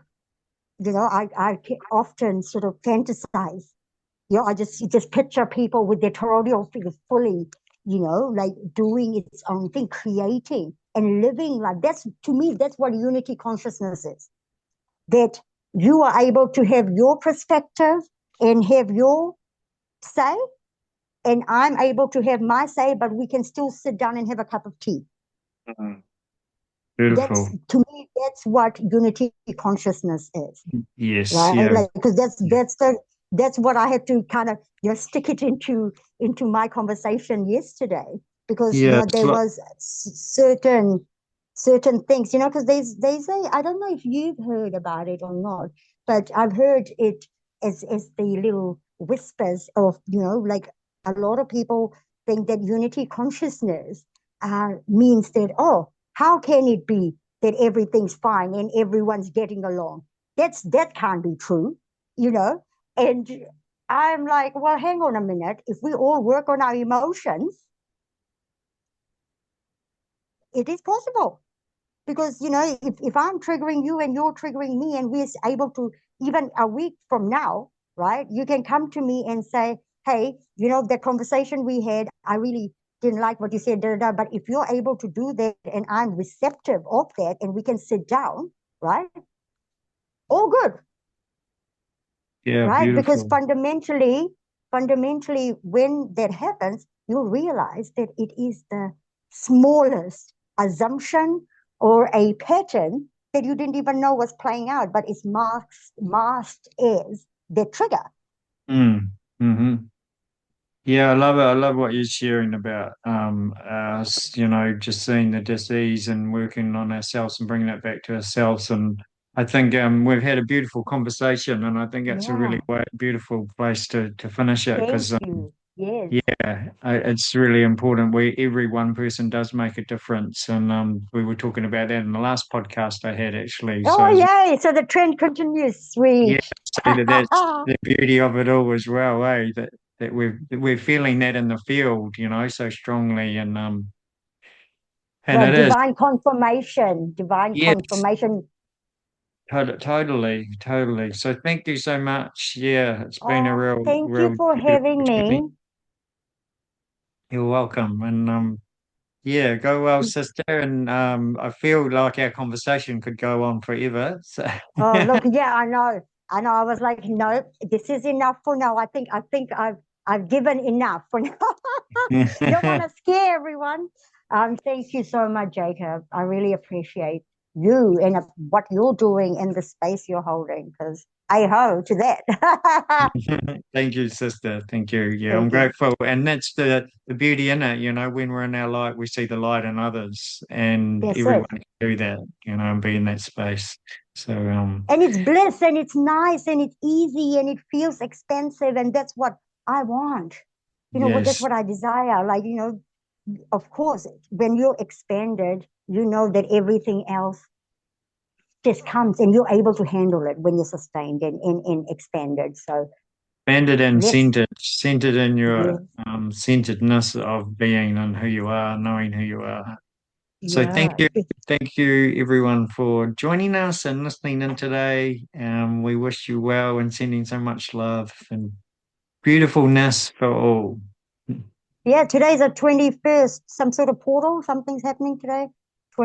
Speaker 2: I often sort of fantasize. I just picture people with their toroidal figures fully, like doing its own thing, creating and living like that's, to me, that's what unity consciousness is. That you are able to have your perspective and have your say, and I'm able to have my say, but we can still sit down and have a cup of tea.
Speaker 1: Mm-hmm. Beautiful.
Speaker 2: To me, that's what unity consciousness is.
Speaker 1: Yes,
Speaker 2: right?
Speaker 1: yeah.
Speaker 2: Like, because that's what I had to kind of stick it into my conversation yesterday, because
Speaker 1: Yeah,
Speaker 2: there was certain things, because they say, I don't know if you've heard about it or not, but I've heard it as the little whispers of like a lot of people think that unity consciousness means that, oh, how can it be that everything's fine and everyone's getting along? That can't be true, and I'm like, well, hang on a minute. If we all work on our emotions, it is possible. Because, if I'm triggering you and you're triggering me, and we're able to, even a week from now, right, you can come to me and say, hey, the conversation we had, I really didn't like what you said, da, da, da. But if you're able to do that and I'm receptive of that, and we can sit down, right, all good,
Speaker 1: Yeah,
Speaker 2: right? Because
Speaker 1: beautiful.
Speaker 2: fundamentally, when that happens, you'll realize that it is the smallest assumption or a pattern that you didn't even know was playing out, but it's masked as the trigger.
Speaker 1: Mm-hmm. Yeah, I love it. I love what you're sharing about us, just seeing the disease and working on ourselves and bringing it back to ourselves. And I think we've had a beautiful conversation, and I think it's a really
Speaker 2: Yeah.
Speaker 1: beautiful place to finish it
Speaker 2: Thank
Speaker 1: because
Speaker 2: you. Yes.
Speaker 1: yeah, it's really important. Every one person does make a difference, and we were talking about that in the last podcast I had actually. So
Speaker 2: Oh,
Speaker 1: it's
Speaker 2: yay. So the trend continues.
Speaker 1: yeah,
Speaker 2: Sweet.
Speaker 1: so that's the beauty of it all as well, eh? That we're feeling that in the field, so strongly, and
Speaker 2: Well,
Speaker 1: it is.
Speaker 2: divine confirmation, divine
Speaker 1: Yes,
Speaker 2: confirmation.
Speaker 1: totally. So thank you so much. Yeah, it's been a
Speaker 2: Oh, thank you
Speaker 1: real
Speaker 2: for
Speaker 1: beautiful
Speaker 2: having
Speaker 1: journey.
Speaker 2: me.
Speaker 1: You're welcome, and yeah, go well, sister. And I feel like our conversation could go on forever. So
Speaker 2: Oh, look, yeah, I know. I know. I was like, no, this is enough for now. I think I've given enough for now. Don't want to scare everyone. Thank you so much, Jacob. I really appreciate you and what you're doing and the space you're holding, because I ho to that.
Speaker 1: thank you, sister. Thank you. Yeah, I'm
Speaker 2: Thank you.
Speaker 1: grateful. And that's the beauty in it, when we're in our light, we see the light in others, and
Speaker 2: That's
Speaker 1: everyone
Speaker 2: it.
Speaker 1: can do that, and be in that space. So
Speaker 2: And it's bliss and it's nice and it's easy and it feels expensive. And that's what I want. That's
Speaker 1: yes.
Speaker 2: what I desire. Like, of course, when you're expanded, you know that everything else just comes and you're able to handle it when you're sustained and expanded. So
Speaker 1: Banded and
Speaker 2: let's,
Speaker 1: centered in your
Speaker 2: yeah,
Speaker 1: centeredness of being and who you are, knowing who you are. So
Speaker 2: yeah.
Speaker 1: thank you everyone for joining us and listening in today. We wish you well and sending so much love and beautifulness for all.
Speaker 2: Yeah, today's the 21st. Some sort of portal, something's happening today.